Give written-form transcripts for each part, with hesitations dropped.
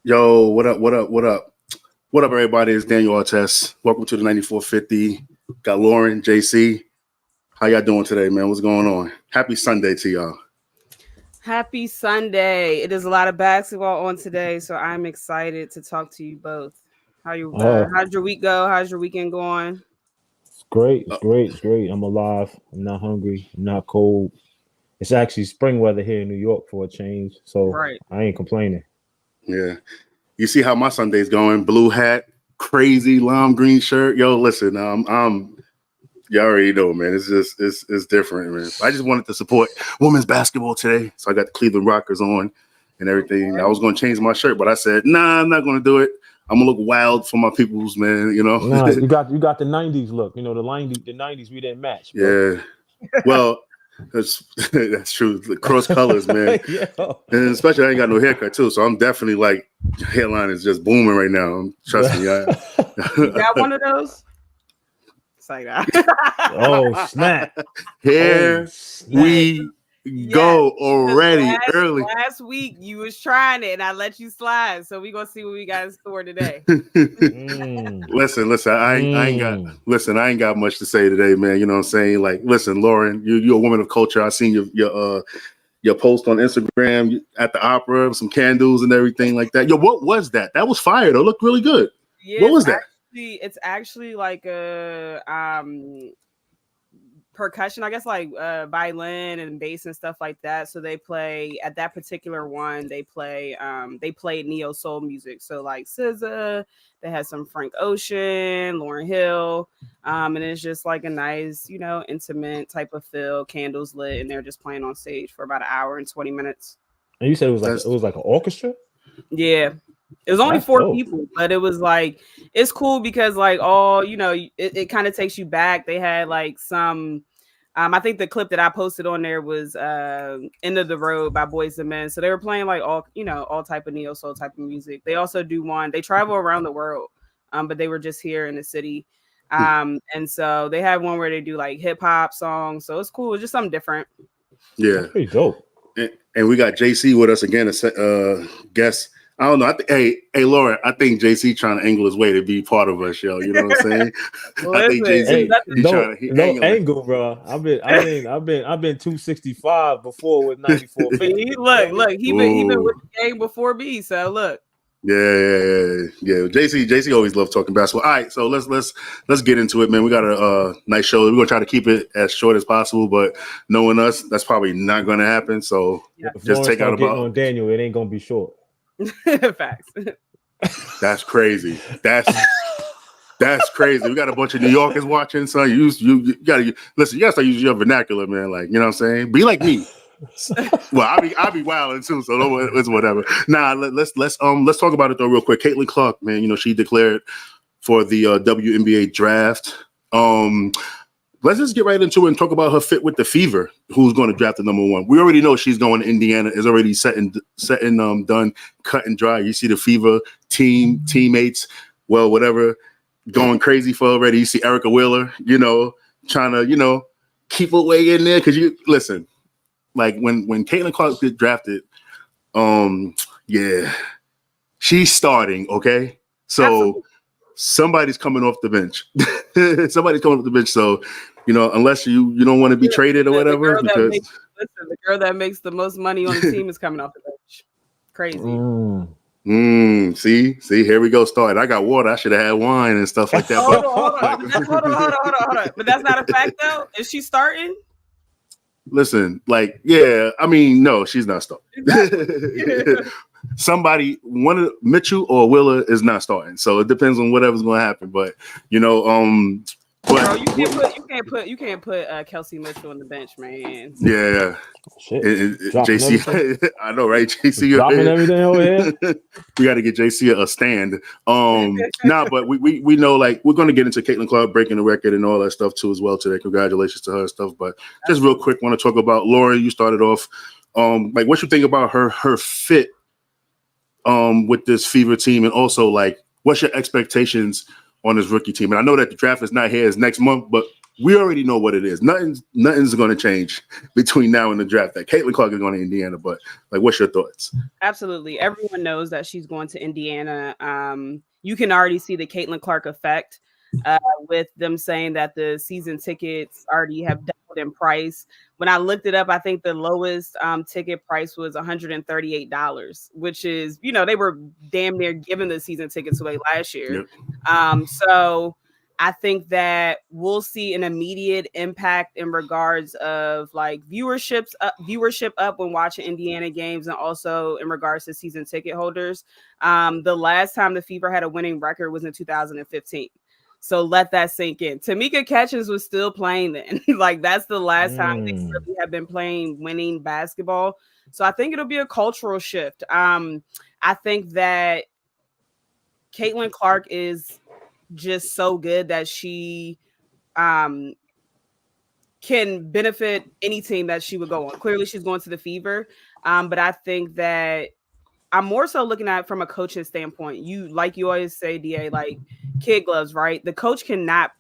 Yo, what up? What up? What up? What up, everybody? It's Daniel Artest. Welcome to the 9450. Got Lauren, JC. How y'all doing today, man? What's going on? Happy Sunday to y'all. Happy Sunday. It is a lot of basketball on today, so I'm excited to talk to you both. How'd your week go? How's your weekend going? It's great. Uh, It's great. It's great. I'm alive. I'm not hungry. I'm not cold. It's actually spring weather here in New York for a change, so Right. I ain't complaining. yeah. You see how my Sunday's going? Blue hat, crazy lime green shirt. Yo, listen, you already know, man. It's different, man. I just wanted to support women's basketball today, so I got the Cleveland Rockers on and everything. I was going to change my shirt, but I said, nah, I'm not going to do it. I'm gonna look wild for my peoples, man. You know. Nah, you got the '90s look. You know the '90s we didn't match. Bro. Yeah. Well, that's true. The cross colors, man. Yeah. And especially I ain't got no haircut too, so I'm definitely like hairline is just booming right now. Trust me. You got one of those? Say that. Oh snap! Here we go already early. Last week you was trying it and I let you slide, so we gonna see what we got in store today. Listen, I ain't got much to say today, man. You know what I'm saying? Like, listen, Lauren, you're a woman of culture. I seen your post on Instagram at the opera, some candles and everything like that. Yo, what was that? That was fire though. Looked really good. Yeah, what was that? It's actually like a percussion, I guess, like violin and bass and stuff like that. So they play at that particular one. They played neo soul music. So like SZA, they had some Frank Ocean, Lauryn Hill, and it's just like a nice, intimate type of feel. Candles lit, and they're just playing on stage for about an hour and 20 minutes. And you said it was like an orchestra. Yeah. It was only That's 4 dope. people, but it was like, it's cool because like all, it kind of takes you back. They had like some, I think the clip that I posted on there was End of the Road by Boyz II Men. So they were playing like all type of neo soul type of music. They also do they travel around the world, but they were just here in the city. And so they have one where they do like hip hop songs. So it's cool. It's just something different. Yeah. That's pretty dope. And we got JC with us again, a guest. I don't know. Hey, Lauren, I think JC trying to angle his way to be part of us, yo. You know what I'm saying? I think JC no angle, bro. I've been 265 before with 9450. Look, he been with the game before me. So look. Yeah. JC always loved talking basketball. All right, so let's get into it, man. We got a nice show. We're gonna try to keep it as short as possible, but knowing us, that's probably not gonna happen. So just take out about on Daniel. It ain't gonna be short. Facts. That's crazy. That's crazy. We got a bunch of New Yorkers watching, so you gotta listen. You gotta start using your vernacular, man. Like, you know what I'm saying? Be like me. Well, I'll be wilding too, so it's whatever. Nah, let's talk about it though real quick. Caitlin Clark, man, she declared for the WNBA draft. Let's just get right into it and talk about her fit with the Fever, who's going to draft the number 1. We already know she's going to Indiana, is already set and done, cut and dry. You see the Fever teammates, whatever, going crazy for already. You see Erica Wheeler, trying to, keep her way in there. Because you listen, like when Caitlin Clark get drafted, she's starting, okay? So Absolutely. Somebody's coming off the bench. So, unless you don't want to be traded or whatever. The girl that makes the most money on the team is coming off the bench. Crazy. See, here we go. Started. I got water. I should have had wine and stuff like that. Hold on. But that's not a fact, though. Is she starting? Listen, no, she's not starting. Somebody, one of Mitchell or Willa is not starting, so it depends on whatever's going to happen. But bro, you can't put Kelsey Mitchell on the bench, man. Yeah. Shit. JC, I know, right? JC, dropping everything over here. We got to get JC a stand. But we know, like, we're going to get into Caitlin Clark breaking the record and all that stuff too as well today. Congratulations to her and stuff. But just real quick, want to talk about Lauren. You started off. Like, what you think about her fit with this Fever team, and also like what's your expectations on this rookie team? And I know that the draft is not here, it's next month, but we already know what it is. Nothing's going to change between now and the draft. That Caitlin Clark is going to Indiana, but like, what's your thoughts? Absolutely. Everyone knows that she's going to Indiana. You can already see the Caitlin Clark effect with them saying that the season tickets already have doubled in price. When I looked it up, I think the lowest ticket price was $138, which is, they were damn near giving the season tickets away last year. Yep. So I think that we'll see an immediate impact in regards of like viewership up when watching Indiana games, and also in regards to season ticket holders. The last time the Fever had a winning record was in 2015. So let that sink in. Tamika Catchings was still playing then. Like, that's the last time they really have been playing winning basketball. So I think it'll be a cultural shift. I think that Caitlin Clark is just so good that she can benefit any team that she would go on. Clearly she's going to the Fever, but I think that I'm more so looking at it from a coaching standpoint. You always say, DA, like kid gloves, right? The coach cannot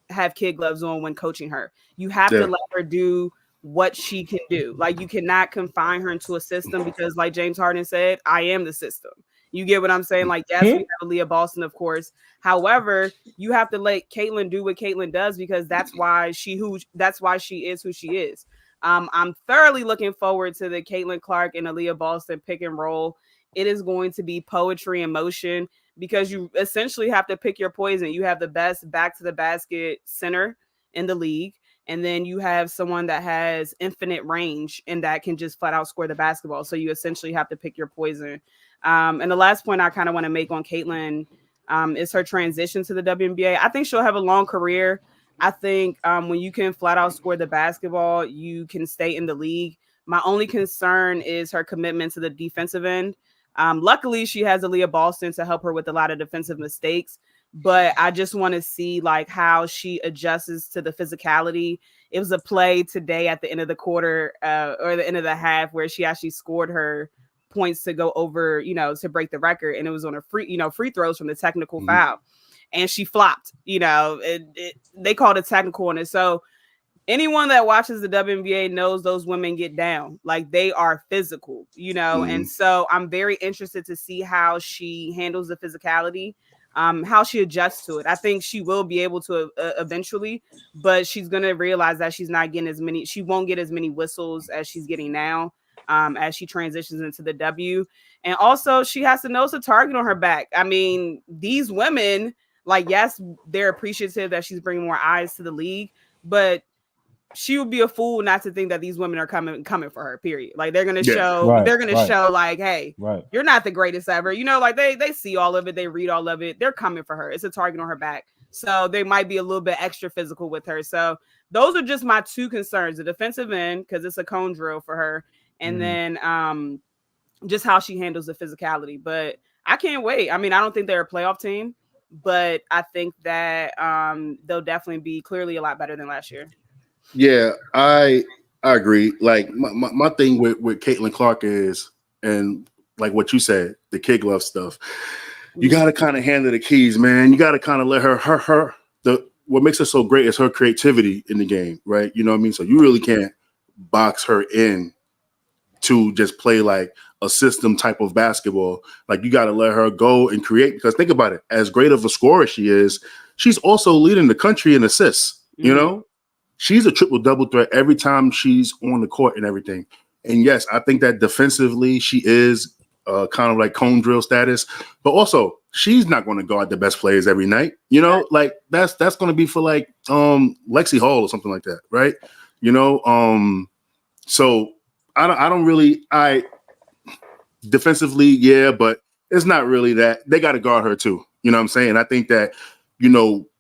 have kid gloves on when coaching her. You have to let her do what she can do. Like, you cannot confine her into a system because, like James Harden said, I am the system. You get what I'm saying? Like, yes, we have Leah Boston, of course. However, you have to let Caitlin do what Caitlin does, because that's why she is who she is. I'm thoroughly looking forward to the Caitlin Clark and Aaliyah Boston pick and roll. It is going to be poetry in motion, because you essentially have to pick your poison. You have the best back to the basket center in the league, and then you have someone that has infinite range and that can just flat out score the basketball. So you essentially have to pick your poison. And the last point I kind of want to make on Caitlin is her transition to the WNBA. I think she'll have a long career. I think when you can flat out score the basketball, you can stay in the league. My only concern is her commitment to the defensive end. Luckily, she has Aaliyah Boston to help her with a lot of defensive mistakes, but I just want to see like how she adjusts to the physicality. It was a play today at the end of the quarter or the end of the half where she actually scored her points to go over, to break the record, and it was on a free throws from the technical foul, and she flopped. They called it technical on it. So anyone that watches the WNBA knows those women get down. Like, they are physical, and so I'm very interested to see how she handles the physicality, how she adjusts to it. I think she will be able to eventually, but she's going to realize that she won't get as many whistles as she's getting now, as she transitions into the W. And also she has to know it's a target on her back. I mean, these women, like, yes, they're appreciative that she's bringing more eyes to the league, but she would be a fool not to think that these women are coming for her, period. Like, they're going to show like, hey, you're not the greatest ever. Like they see all of it. They read all of it. They're coming for her. It's a target on her back. So they might be a little bit extra physical with her. So those are just my two concerns: the defensive end, because it's a cone drill for her, and then just how she handles the physicality. But I can't wait. I mean, I don't think they're a playoff team, but I think that they'll definitely be clearly a lot better than last year. Yeah, I agree. Like, my thing with Caitlin Clark is, and like what you said, the kid glove stuff, you got to kind of hand her the keys, man. You got to kind of let her what makes her so great is her creativity in the game, right? You know what I mean? So you really can't box her in to just play like a system type of basketball. Like, you got to let her go and create, because think about it, as great of a scorer she is, she's also leading the country in assists, She's a triple-double threat every time she's on the court and everything. And yes, I think that defensively she is kind of like cone drill status, but also she's not going to guard the best players every night. Like that's going to be for like Lexi Hall or something like that, right? So I defensively, yeah, but it's not really that. They got to guard her too. You know what I'm saying? I think that,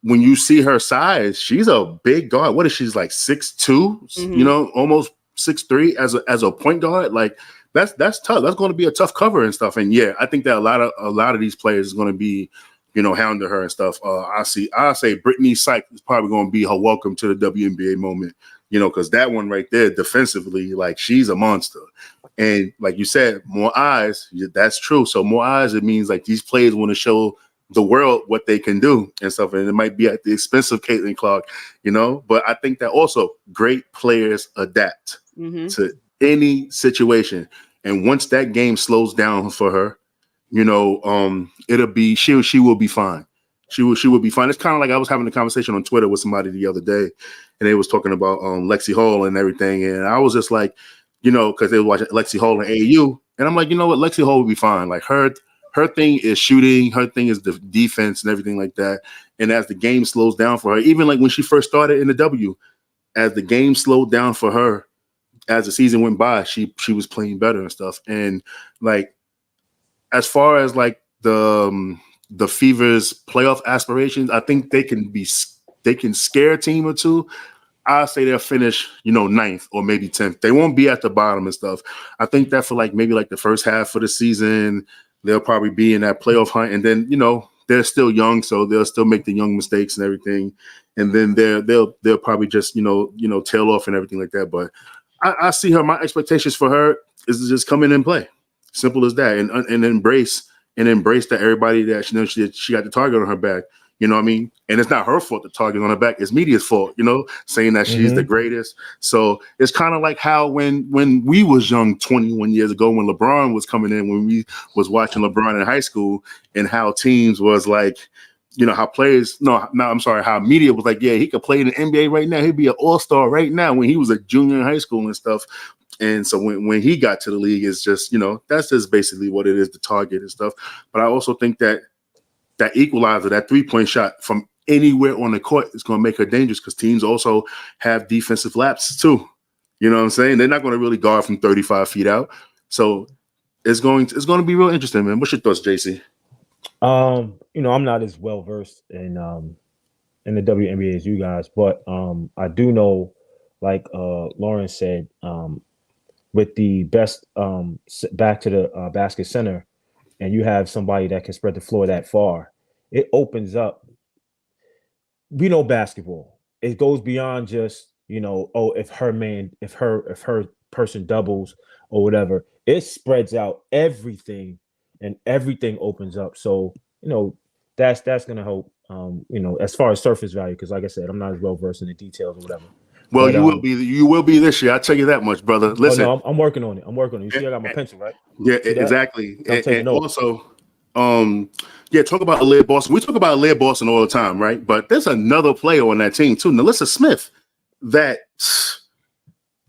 when you see her size, she's a big guard. What is she's like 6'2", almost 6'3" as a point guard. Like, that's tough. That's going to be a tough cover and stuff. And yeah, I think that a lot of these players is going to be, hounding her and stuff. I'll say Brittany Sykes is probably going to be her welcome to the WNBA moment, because that one right there defensively, like, she's a monster. And like you said, more eyes. That's true. So more eyes, it means like these players want to show the world what they can do and stuff. And it might be at the expense of Caitlin Clark, but I think that also great players adapt to any situation. And once that game slows down for her, it'll be she will be fine. She will be fine. It's kind of like I was having a conversation on Twitter with somebody the other day, and they was talking about Lexi Hall and everything, and I was just like, because they were watching Lexi Hall and AAU, and I'm like, you know what, Lexi Hall will be fine. Like her thing is shooting, her thing is the defense and everything like that. And as the game slows down for her, even like when she first started in the W, as the game slowed down for her, as the season went by, she was playing better and stuff. And like, as far as like the Fever's playoff aspirations, I think they can scare a team or two. I'll say they'll finish, 9th or maybe 10th. They won't be at the bottom and stuff. I think that for like maybe like the first half of the season, they'll probably be in that playoff hunt. And then, they're still young, so they'll still make the young mistakes and everything. And then they'll probably just, tail off and everything like that. But I see her. My expectations for her is to just come in and play. Simple as that. And embrace that everybody that she got the target on her back. You know what I mean? And it's not her fault, the target on her back. It's media's fault, saying that she's the greatest. So it's kind of like how when we was young 21 years ago, when LeBron was coming in, when we was watching LeBron in high school, and how teams was like, how media was like, yeah, he could play in the NBA right now. He'd be an all-star right now when he was a junior in high school and stuff. And so when he got to the league, it's just, that's just basically what it is, the target and stuff. But I also think that equalizer, that 3-point shot from anywhere on the court is going to make her dangerous, because teams also have defensive laps too. You know what I'm saying? They're not going to really guard from 35 feet out. So it's going to be real interesting, man. What's your thoughts, JC? I'm not as well versed in the WNBA as you guys, but I do know, like Lauren said, with the best back to the basket center, and you have somebody that can spread the floor that far, it opens up. We know basketball. It goes beyond just, if her person doubles or whatever. It spreads out everything, and everything opens up. So, that's going to help, as far as surface value, because like I said, I'm not as well versed in the details or whatever. Well, but, you will be this year. I'll tell you that much, brother. Listen, I'm working on it. You see, I got my pencil, right? Yeah, exactly. And also, talk about Aaliyah Boston. We talk about Aaliyah Boston all the time, right? But there's another player on that team too, Nalissa Smith.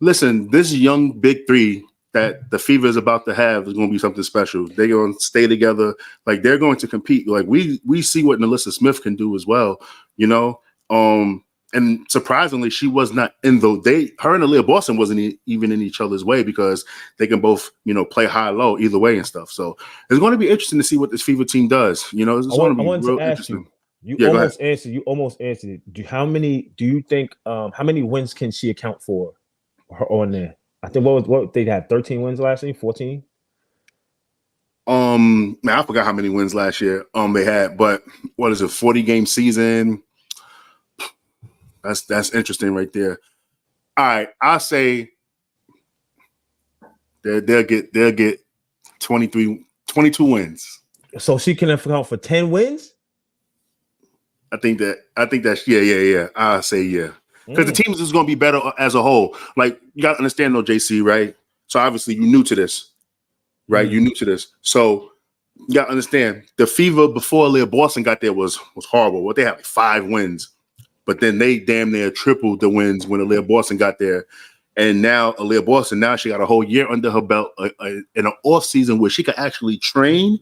Listen, this young big three that the Fever is about to have is going to be something special. They're going to stay together. Like, they're going to compete. Like, we see what Nalissa Smith can do as well, And surprisingly, she was not in her and Aaliyah Boston wasn't even in each other's way, because they can both, play high-low either way and stuff. So it's going to be interesting to see what this Fever team does. It's going to be real interesting. You almost answered it. How many wins can she account for her on there? I think what they had 13 wins last year, 14. Man, I forgot how many wins last year they had, but what is it, 40-game season? That's interesting right there. All right, I'll say they'll get 22 wins. So she can account for 10 wins? I think that's yeah. I'll say yeah. Because the team is going to be better as a whole. Like, you got to understand though, JC, right? So obviously you're new to this, right? You're new to this. So you got to understand, the Fever before Aaliyah Boston got there was horrible. What, they had like 5 wins. But then they damn near tripled the wins when Aaliyah Boston got there. And now Aaliyah Boston, she got a whole year under her belt in an off season where she could actually train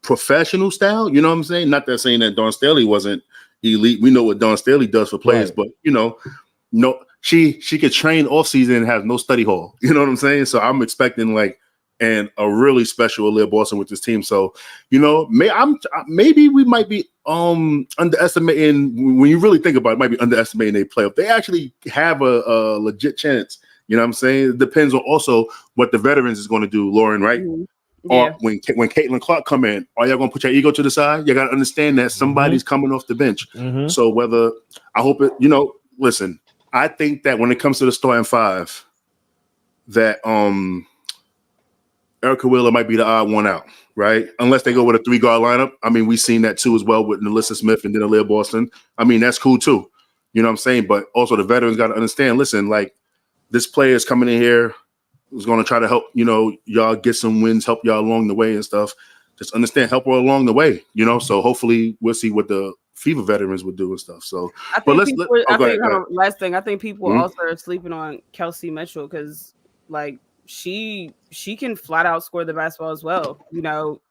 professional style. You know what I'm saying? Not that saying that Dawn Staley wasn't elite. We know what Dawn Staley does for players, right. But no, she could train off season and have no study hall. You know what I'm saying? So I'm expecting a really special Aaliyah Boston with this team. So, maybe we might be underestimating, when you really think about it, might be underestimating their playoff. They actually have a legit chance. You know what I'm saying? It depends on also what the veterans is going to do, Lauren, right? Mm-hmm. Yeah. Or when Caitlin Clark come in, are y'all going to put your ego to the side? You got to understand that somebody's coming off the bench. Mm-hmm. So I hope it, listen, I think that when it comes to the starting five, that Erica Wheeler might be the odd one out, right? Unless they go with a 3-guard lineup. I mean, we've seen that too as well with Nalissa Smith and then Aaliyah Boston. I mean, that's cool too. You know what I'm saying? But also the veterans got to understand, listen, like this player is coming in here who's going to try to help, y'all get some wins, help y'all along the way and stuff. Just understand, help her along the way, So hopefully we'll see what the FIBA veterans would do and stuff. So, I think last thing, I think people also are sleeping on Kelsey Mitchell because like she can flat out score the basketball as well. With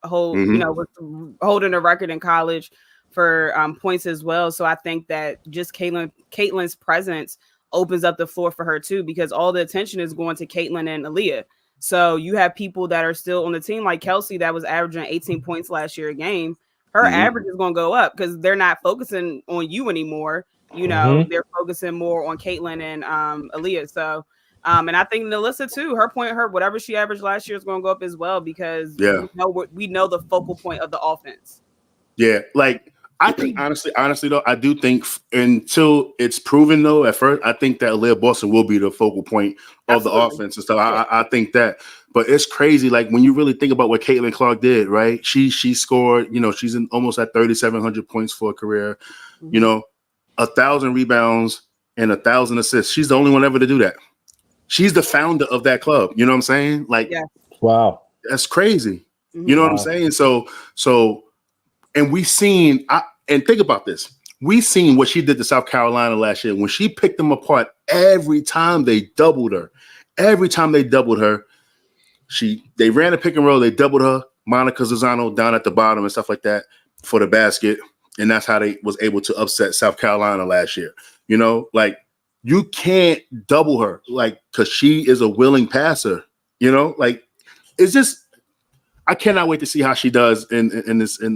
holding a record in college for points as well. So I think that just Caitlin's presence opens up the floor for her too, because all the attention is going to Caitlin and Aaliyah. So you have people that are still on the team like Kelsey that was averaging 18 points last year a game. Her average is going to go up because they're not focusing on you anymore. They're focusing more on Caitlin and Aaliyah. So, and I think Nalissa too, whatever she averaged last year is going to go up as well because we know the focal point of the offense. Yeah, like I think honestly though, I do think until it's proven though, at first, I think that Aaliyah Boston will be the focal point of the offense and stuff. I think that, but it's crazy. Like when you really think about what Caitlin Clark did, right? She scored, she's almost at 3,700 points for a career, 1,000 rebounds and 1,000 assists. She's the only one ever to do that. She's the founder of that club. You know what I'm saying? Like, wow, that's crazy. You know what I'm saying? So. And and think about this. We seen what she did to South Carolina last year when she picked them apart. Every time they doubled her, they ran a pick and roll. They doubled her. Monica Zazano down at the bottom and stuff like that for the basket, and that's how they was able to upset South Carolina last year. Like you can't double her, like because she is a willing passer. Like it's just. I cannot wait to see how she does in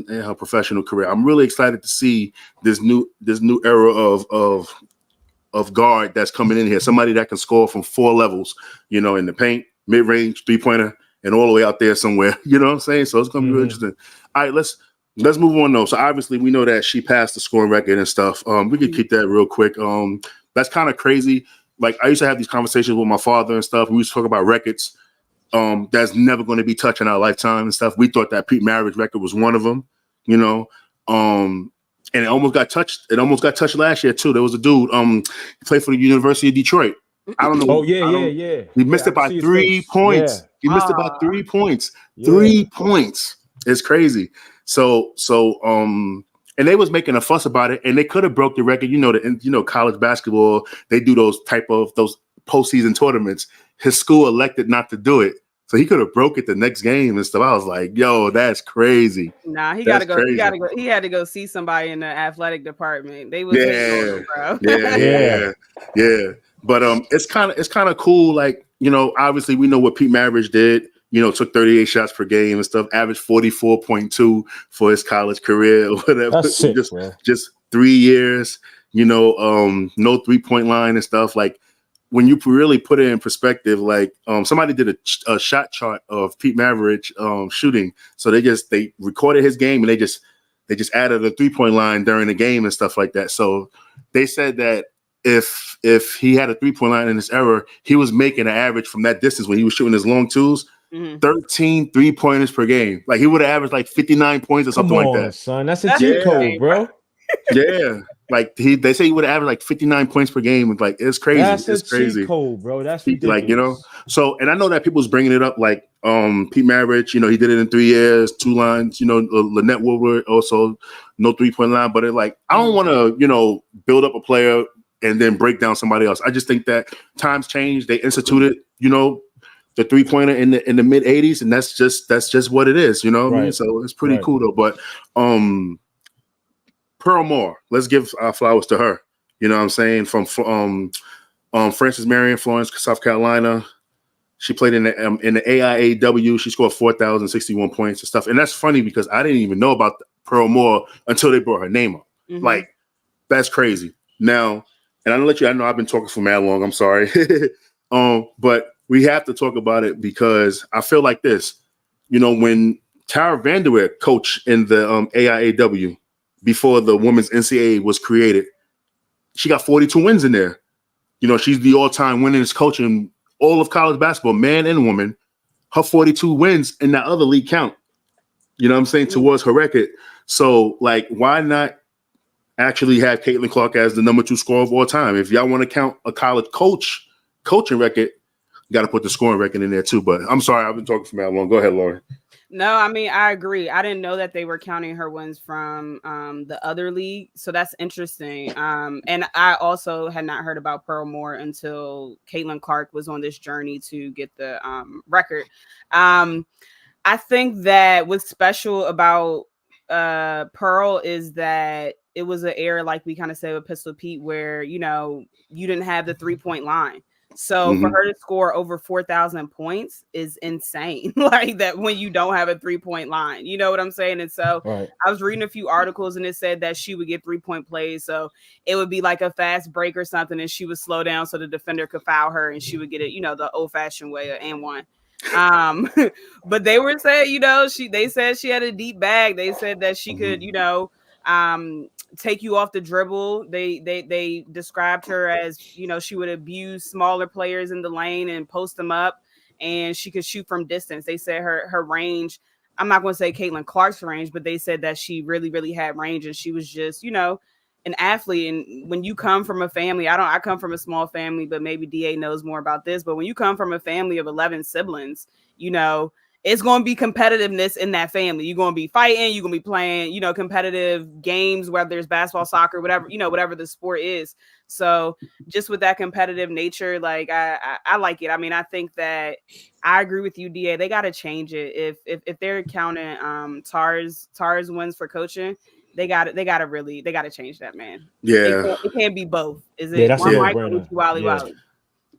her professional career. I'm really excited to see this new era of guard that's coming in here. Somebody that can score from 4 levels, in the paint, mid-range, 3-pointer, and all the way out there somewhere. You know what I'm saying? So it's gonna be really interesting. All right, let's move on though. So obviously we know that she passed the scoring record and stuff. We could keep that real quick. That's kind of crazy. Like I used to have these conversations with my father and stuff. We used to talk about records. That's never going to be touched in our lifetime and stuff. We thought that Pete Maravich record was one of them, and it almost got touched. It almost got touched last year too. There was a dude, he played for the University of Detroit. I don't know. Oh yeah. He missed it by 3 points. Yeah. He missed it by 3 points. Yeah. 3 points. It's crazy. So, and they was making a fuss about it, and they could have broke the record. College basketball, they do those postseason tournaments. His school elected not to do it, so he could have broke it the next game and stuff. I was like, "Yo, that's crazy." Nah, he got to go. He had to go see somebody in the athletic department. They was bro. Yeah. But it's kind of cool. Like obviously we know what Pete Maravich did. Took 38 shots per game and stuff. Averaged 44.2 for his college career or whatever. That's sick, just 3 years. No 3-point line and stuff like. When you really put it in perspective, like somebody did a shot chart of Pete Maravich shooting. So they recorded his game and they just added a 3-point line during the game and stuff like that. So they said that if he had a 3-point line in this era, he was making an average from that distance when he was shooting his long twos, 13 3-pointers per game. Like he would have averaged like 59 points or something like that. Son, that's a cheat code, bro. Yeah. Like they say he would average like 59 points per game. Like it's crazy. That's it's crazy. Cheat code, bro. That's ridiculous. Like So, and I know that people's bringing it up. Like Pete Maravich, he did it in 3 years, 2 lines. Lynette Woodward also no 3-point line. But I don't want to build up a player and then break down somebody else. I just think that times change. They instituted the 3-pointer in the mid 80s, and that's just what it is. What I mean? So it's pretty cool though. But Pearl Moore, let's give our flowers to her. You know what I'm saying? From Francis Marion, Florence, South Carolina. She played in the AIAW. She scored 4,061 points and stuff. And that's funny because I didn't even know about Pearl Moore until they brought her name up. Like, that's crazy. Now, and I'm gonna let you. I know I've been talking for mad long. I'm sorry, but we have to talk about it because I feel like this. When Tara Vanderweer coached in the AIAW. Before the women's NCAA was created, she got 42 wins in there. She's the all-time winningest coach in all of college basketball, man and woman. her 42 wins in that other league count. You know what I'm saying? Towards her record. So, like, why not actually have Caitlin Clark as the number 2 scorer of all time? If y'all want to count a college coaching record, you got to put the scoring record in there too. But I'm sorry, I've been talking for that long. Go ahead, Lauren. No, I mean, I agree. I didn't know that they were counting her wins from the other league. So that's interesting. And I also had not heard about Pearl Moore until Caitlin Clark was on this journey to get the record. I think that what's special about Pearl is that it was an era, like we kind of said with Pistol Pete, where, you know, you didn't have the 3-point line. So for her to score over 4,000 points is insane. Like that when you don't have a 3-point line, you know what I'm saying? And so I was reading a few articles and it said that she would get 3-point plays. So it would be like a fast break or something and she would slow down so the defender could foul her and she would get it, you know, the old fashioned way and one. But they were saying, you know, they said she had a deep bag. They said that she could, you know, take you off the dribble. They described her as, you know, she would abuse smaller players in the lane and post them up, and she could shoot from distance. They said her range, I'm not going to say Caitlin Clark's range, but they said that she really had range, and she was just, you know, an athlete. And when you come from a family, I come from a small family, but maybe DA knows more about this, but when you come from a family of 11 siblings, you know, it's going to be competitiveness in that family. You're going to be fighting, you're going to be playing, you know, competitive games, whether it's basketball, soccer, whatever, you know, whatever the sport is. So just with that competitive nature, like I like it. I mean, I think that I agree with you, DA. They got to change it. If they're counting Tar's wins for coaching, they got to change that, man. Yeah. It can't be both. Is it that's one a Michael Wally?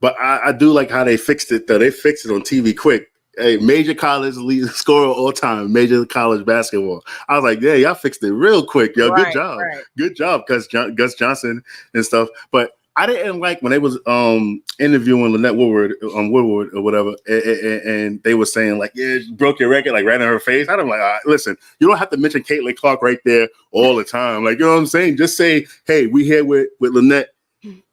But I do like how they fixed it though. They fixed it on TV quick. Hey, major college lead scorer all time, major college basketball. I was like, yeah, y'all fixed it real quick, yo. Good job. Good job, Gus Johnson and stuff. But I didn't like when they was interviewing Lynette Woodward or whatever, and they were saying like, yeah, you broke your record, like right in her face. I'm like, listen, you don't have to mention Caitlin Clark right there all the time. Like, you know what I'm saying? Just say, hey, we here with Lynette.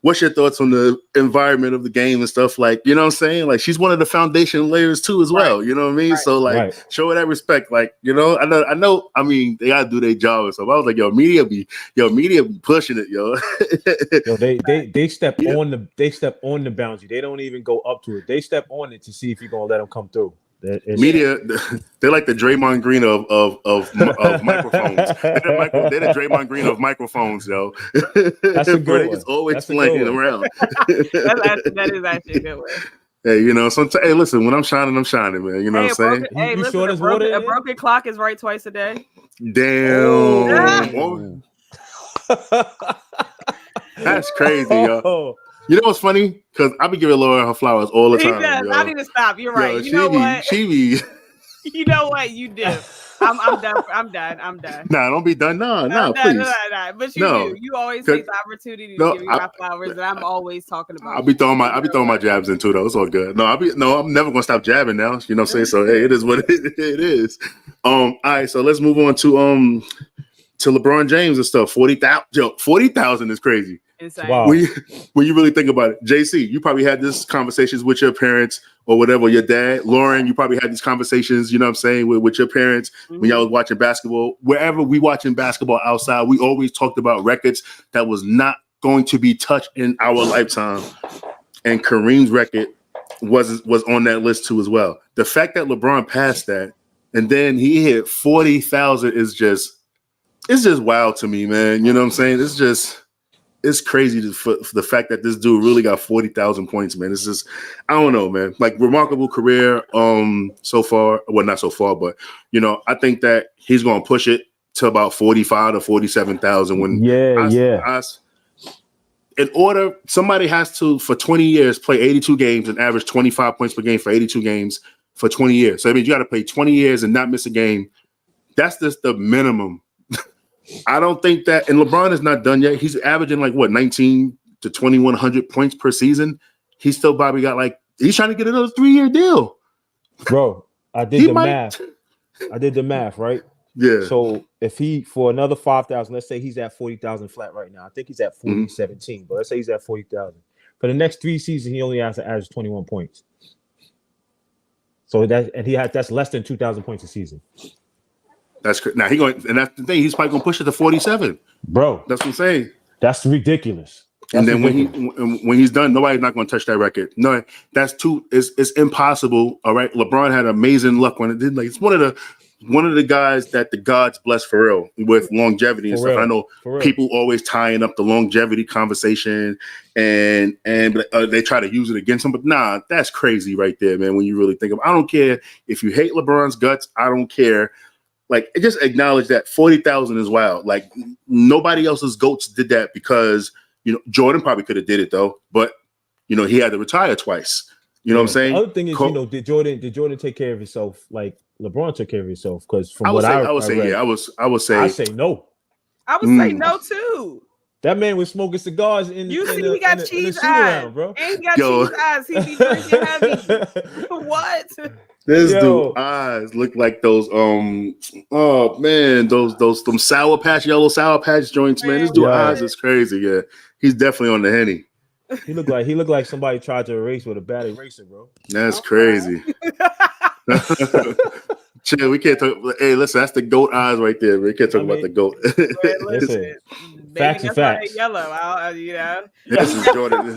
What's your thoughts on the environment of the game and stuff? Like, you know what I'm saying? Like, she's one of the foundation layers too, as well. You know what I mean? So, like, show her that respect. Like, you know, I know. I mean, they gotta do their job and stuff. I was like, media be pushing it, yo. They step on the boundary. They don't even go up to it. They step on it to see if you're gonna let them come through. Media, they're like the Draymond Green of microphones. They're the Draymond Green of microphones, yo. That's a good one. Just always playing around. that is actually a good one. Hey, you know, hey, listen, when I'm shining, man. You know what I'm saying? You sure there's water? A broken clock is right twice a day. Damn. That's crazy, yo. You know what's funny? Because I be giving Laura her flowers all the time. Yo. I need to stop. You're right. Yo, you know what? She be. You know what? You do. I'm done. Nah, don't be done. No, please. No. But you do. You always take the opportunity to give me my flowers, and I'm always talking about. I'll be throwing my jabs in too, though. It's all good. No, I'm never gonna stop jabbing now. You know what I'm saying? So hey, it is what it is. All right, so let's move on to LeBron James and stuff. 40,000 is crazy. Insane. Wow. When you really think about it, JC, you probably had these conversations with your parents or whatever, your dad. Lauren, you probably had these conversations, you know what I'm saying, with your parents when y'all was watching basketball. Wherever we watching basketball outside, we always talked about records that was not going to be touched in our lifetime. And Kareem's record was on that list too as well. The fact that LeBron passed that and then he hit 40,000 is just wild to me, man. You know what I'm saying? It's crazy for the fact that this dude really got 40,000 points, man. It's just, I don't know, man. Like, remarkable career so far. Well, not so far, but, you know, I think that he's going to push it to about 45 to 47,000. When in order, somebody has to, for 20 years, play 82 games and average 25 points per game for 82 games for 20 years. So, I mean, you got to play 20 years and not miss a game. That's just the minimum. I don't think that, and LeBron is not done yet. He's averaging like 19 to 2,100 points per season. He's still probably got he's trying to get another 3-year deal. Bro, I did the math, right? Yeah. So if he, for another 5,000, let's say he's at 40,000 flat right now. I think he's at 40,17, but let's say he's at 40,000. For the next 3 seasons, he only has to average 21 points. So that's less than 2,000 points a season. That's now and that's the thing. He's probably gonna push it to 47, bro. That's what I'm saying. That's ridiculous. And then when he's done, nobody's not going to touch that record. No, that's it's impossible. All right, LeBron had amazing luck when it did. Like it's one of the guys that the gods bless for real with longevity and stuff. I know people always tying up the longevity conversation and they try to use it against him, but nah, that's crazy right there, man. When you really think of, I don't care if you hate LeBron's guts. I don't care. Like, just acknowledge that 40,000 is wild. Like, nobody else's GOATs did that because, Jordan probably could have did it, though. But, he had to retire twice. You know what I'm saying? The other thing is, did Jordan take care of himself like LeBron took care of himself? Because from I would say no. I would say no, too. That man was smoking cigars he got cheese eyes, bro. And he got cheese eyes. He be drinking heavy. What? This dude eyes look like those them yellow sour patch joints, man. This dude eyes is crazy. Yeah, he's definitely on the Henny. He looked like somebody tried to erase with a bad eraser, bro. That's crazy. Chill, we can't talk. Hey, listen, that's the GOAT eyes right there. We can't talk about the GOAT. Listen, facts and facts. Yellow, This is Jordan. This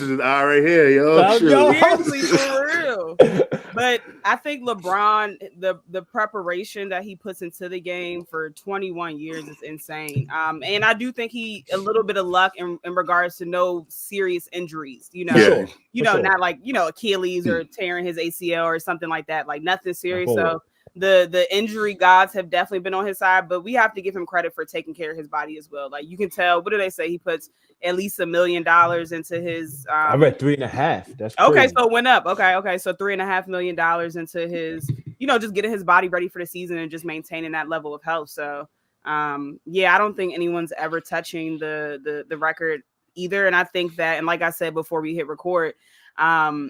is his eye right here, yo. Seriously, for real. But I think LeBron, the preparation that he puts into the game for 21 years is insane. And I do think a little bit of luck in regards to no serious injuries. Not like Achilles or tearing his ACL or something like that. Like nothing serious. So the injury gods have definitely been on his side, but we have to give him credit for taking care of his body as well. Like you can tell, what do they say? He puts at least $1 million into his I read 3.5. That's crazy. Okay, so it went up. Okay. So $3.5 million into his, just getting his body ready for the season and just maintaining that level of health. So I don't think anyone's ever touching the record either. And I think that, and like I said before we hit record, I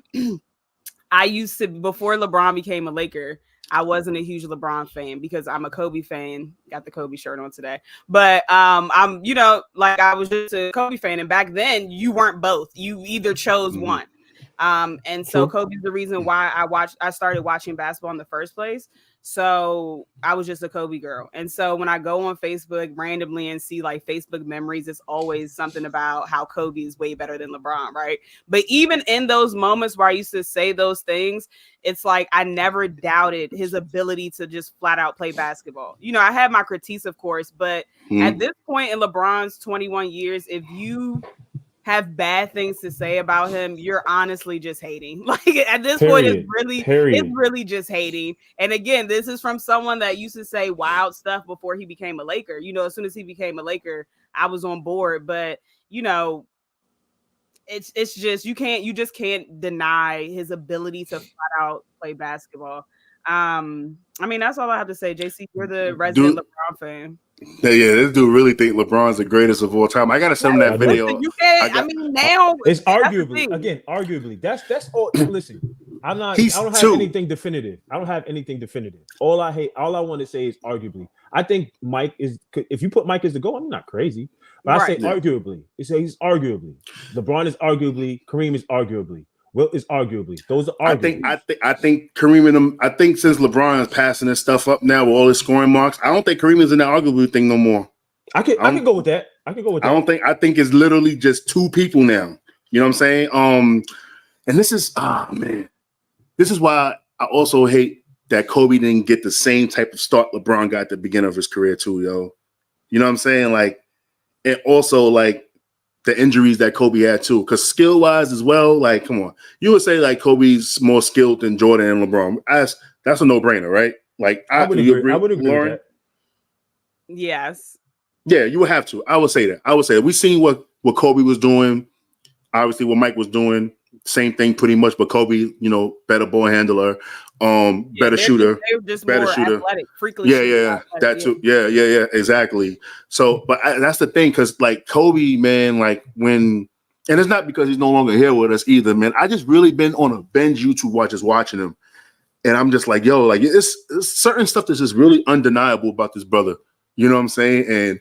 used to, before LeBron became a Laker, I wasn't a huge LeBron fan because I'm a Kobe fan. Got the Kobe shirt on today. But I'm, I was just a Kobe fan. And back then you weren't both. You either chose one. And so Kobe's the reason why I started watching basketball in the first place. So I was just a Kobe girl. And so when I go on Facebook randomly and see like Facebook memories, it's always something about how Kobe is way better than LeBron, right? But even in those moments where I used to say those things, it's like I never doubted his ability to just flat out play basketball. I had my critiques, of course, but at this point in LeBron's 21 years, if you have bad things to say about him, you're honestly just hating. Like at this point, it's really just hating. And again, this is from someone that used to say wild stuff before he became a Laker. As soon as he became a Laker, I was on board. But it's just you just can't deny his ability to flat out play basketball. That's all I have to say. JC, you're the resident LeBron fan. Yeah, this dude really think LeBron's the greatest of all time. I gotta send him that video. Now it's arguably. That's all. Listen, I don't have anything definitive. All I want to say is arguably. I think Mike is. If you put Mike as the GOAT, I'm not crazy, but I say arguably. You say he's arguably. LeBron is arguably. Kareem is arguably. Wilt is arguably. Those are arguably. I think Kareem and him. I think since LeBron is passing this stuff up now with all his scoring marks, I don't think Kareem is in that arguably thing no more. I can go with that. I think it's literally just two people now. You know what I'm saying? And this is this is why I also hate that Kobe didn't get the same type of start LeBron got at the beginning of his career too, yo. You know what I'm saying? Like, and also like the injuries that Kobe had too, because skill wise as well, like, come on, you would say like Kobe's more skilled than Jordan and LeBron. That's a no brainer, right? Like, I would agree with that. Yes. Yeah, you would have to. I would say that. We seen what Kobe was doing, obviously what Mike was doing, same thing pretty much, but Kobe, better ball handler, better shooter, better shooter. Athletic, that too. Yeah, exactly. So, but that's the thing, because like Kobe, man, like and it's not because he's no longer here with us either, man. I just really been on a binge YouTube watching him, and I'm just like, yo, like it's certain stuff that's just really undeniable about this brother. You know what I'm saying? And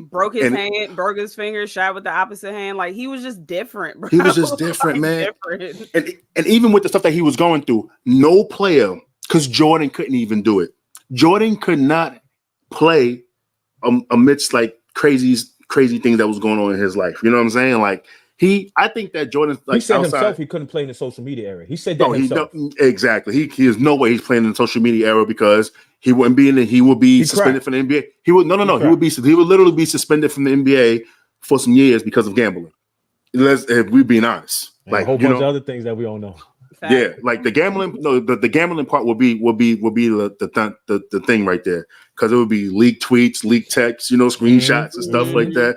broke his hand, broke his finger, shot with the opposite hand. Like he was just different, bro. He was just different, man. Different. And even with the stuff that he was going through, no player, because Jordan couldn't even do it. Jordan could not play amidst like crazy things that was going on in his life. You know what I'm saying? Like I think that Jordan, like, he said outside, himself he couldn't play in the social media era. He said that himself. Exactly. He is no way he's playing in the social media era because he wouldn't be in it. He would be suspended from the NBA. He would He would literally be suspended from the NBA for some years because of gambling. If we're being honest, and like a whole bunch of other things that we don't know. Yeah, like the gambling. No, the gambling part will be the thing right there, because it would be leaked tweets, leaked texts, screenshots and stuff like that.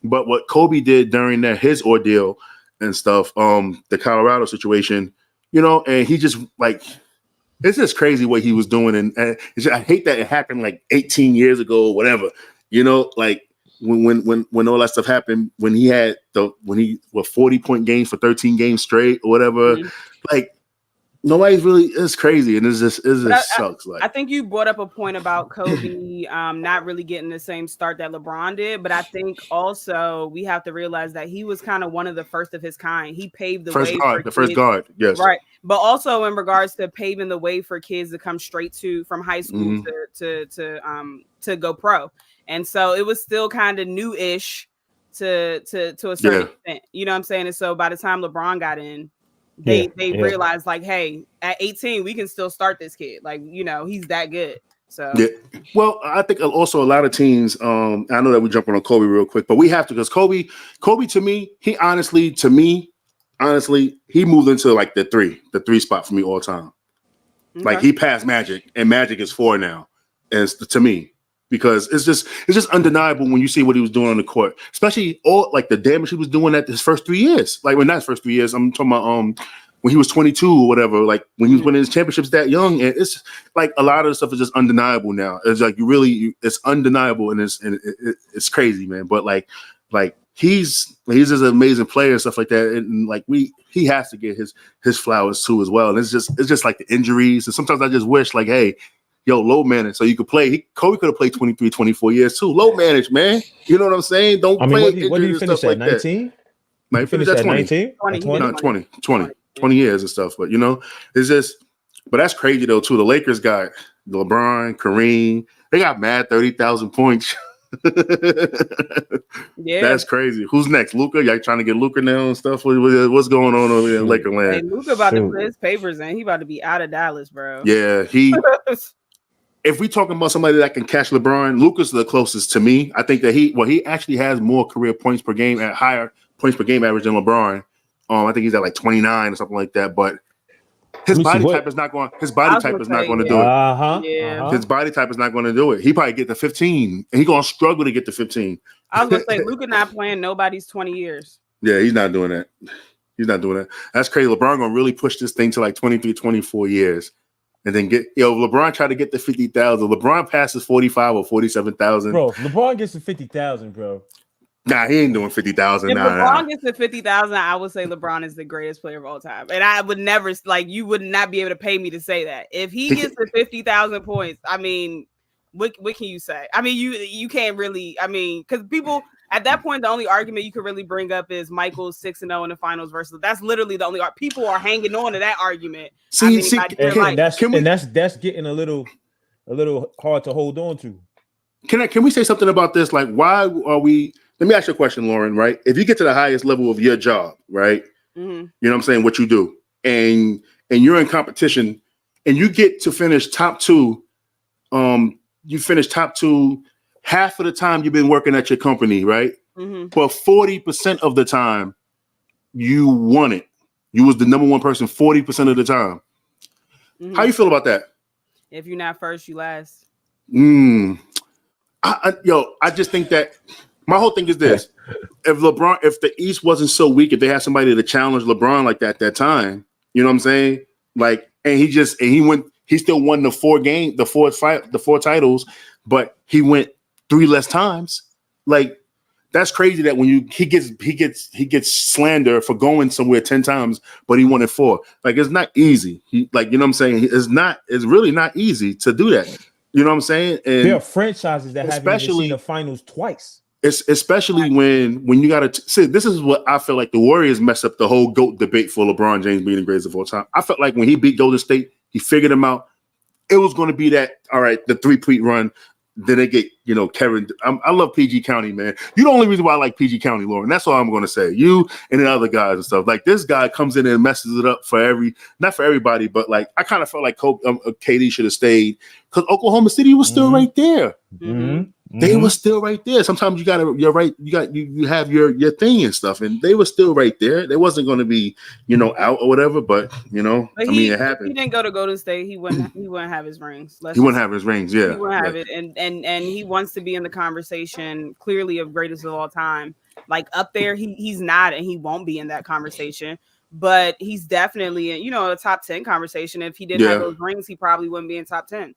But what Kobe did during his ordeal and stuff, the Colorado situation, and he just like, it's just crazy what he was doing, and I hate that it happened like 18 years ago or whatever. Like. When all that stuff happened, when he had 40-point games for 13 games straight or whatever, like nobody's really, it's crazy, and it just sucks. Like, I think you brought up a point about Kobe not really getting the same start that LeBron did, but I think also we have to realize that he was kind of one of the first of his kind. He paved the way for the first guard, yes, right. But also in regards to paving the way for kids to come straight from high school to go pro. And so it was still kind of new-ish to a certain extent. You know what I'm saying? And so by the time LeBron got in, they realized, like, hey, at 18, we can still start this kid. Like, he's that good. So well, I think also a lot of teams, I know that we're jumping on Kobe real quick, but we have to, because Kobe to me, he honestly, he moved into like the three spot for me all time. Okay. Like he passed Magic, and Magic is 4 now, as to me. Because it's just undeniable when you see what he was doing on the court, especially all like the damage he was doing at his first 3 years. Like, when not his first 3 years, I'm talking about when he was 22 or whatever. Like when he was winning his championships that young, and it's like a lot of the stuff is just undeniable now. It's like it's undeniable, and it's crazy, man. But like he's just an amazing player and stuff like that, and like he has to get his flowers too as well. And it's just like the injuries, and sometimes I just wish, like, hey, yo, low manage so you could play. Kobe could have played 23, 24 years too. Low manage, man. You know what I'm saying? Don't play. What did you finish at? 19? He finished at 20. 20 years and stuff. But it's just. But that's crazy though too. The Lakers got LeBron, Kareem. They got mad 30,000 points. Yeah, that's crazy. Who's next? Luka? Y'all trying to get Luka now and stuff? What's going on over there in Lakerland? Hey, Luka about to put his papers in. He about to be out of Dallas, bro. Yeah, if we talking about somebody that can catch LeBron, Luka's the closest to me. I think that he actually has more career points per game at higher points per game average than LeBron. I think he's at like 29 or something like that. But his body type is not going. His body type is not going to do it. His body type is not going to do it. He probably get to 15, and he's going to struggle to get to 15. I was going to say Luka not playing nobody's 20 years. Yeah, he's not doing that. That's crazy. LeBron going to really push this thing to like 23, 24 years. And then LeBron tried to get to 50,000. LeBron passes 45 or 47,000. Bro, LeBron gets to 50,000, bro. Nah, he ain't doing 50,000. If LeBron gets to 50,000, I would say LeBron is the greatest player of all time. And I would never, you would not be able to pay me to say that. If he gets to 50,000 points, I mean, what can you say? I mean, you can't really, because people at that point, the only argument you could really bring up is Michael's 6-0 in the finals versus. That's literally the only people are hanging on to that argument. That's getting a little hard to hold on to. Can we say something about this? Like, why are we? Let me ask you a question, Lauren. Right? If you get to the highest level of your job, right? Mm-hmm. You know what I'm saying? What you do, and you're in competition, and you get to finish top 2. You finish top 2. Half of the time you've been working at your company, right? Mm-hmm. But 40% of the time you won it. You was the number one person 40% of the time. Mm-hmm. How you feel about that? If you're not first, you last. I just think that my whole thing is this. If the East wasn't so weak, if they had somebody to challenge LeBron like that time, you know what I'm saying? Like, and he still won the 4 titles, but he went 3 less times. Like, that's crazy that when he gets slander for going somewhere 10 times, but he won it 4. Like, it's not easy. You know what I'm saying? It's really not easy to do that. You know what I'm saying? And there are franchises that haven't even seen the finals twice. It's especially when you got to see. This is what I feel like the Warriors messed up the whole GOAT debate for LeBron James being the greatest of all time. I felt like when he beat Golden State, he figured them out. It was going to be that, all right, the 3-peat run. Then they get, Kevin. I love PG County, man. You're the only reason why I like PG County, Lauren. That's all I'm going to say. You and the other guys and stuff. Like, this guy comes in and messes it up not for everybody, but like, I kind of felt like KD should have stayed because Oklahoma City was still right there. Mm-hmm. They were still right there. Sometimes you have your thing and stuff, and they were still right there. They wasn't going to be, out or whatever. But it happened. He didn't go to Golden State. He wouldn't have his rings. He wouldn't have his rings. Yeah, he wouldn't have it. And he wants to be in the conversation clearly of greatest of all time. Like up there, he's not, and he won't be in that conversation. But he's definitely in, a top 10 conversation. If he didn't have those rings, he probably wouldn't be in top 10.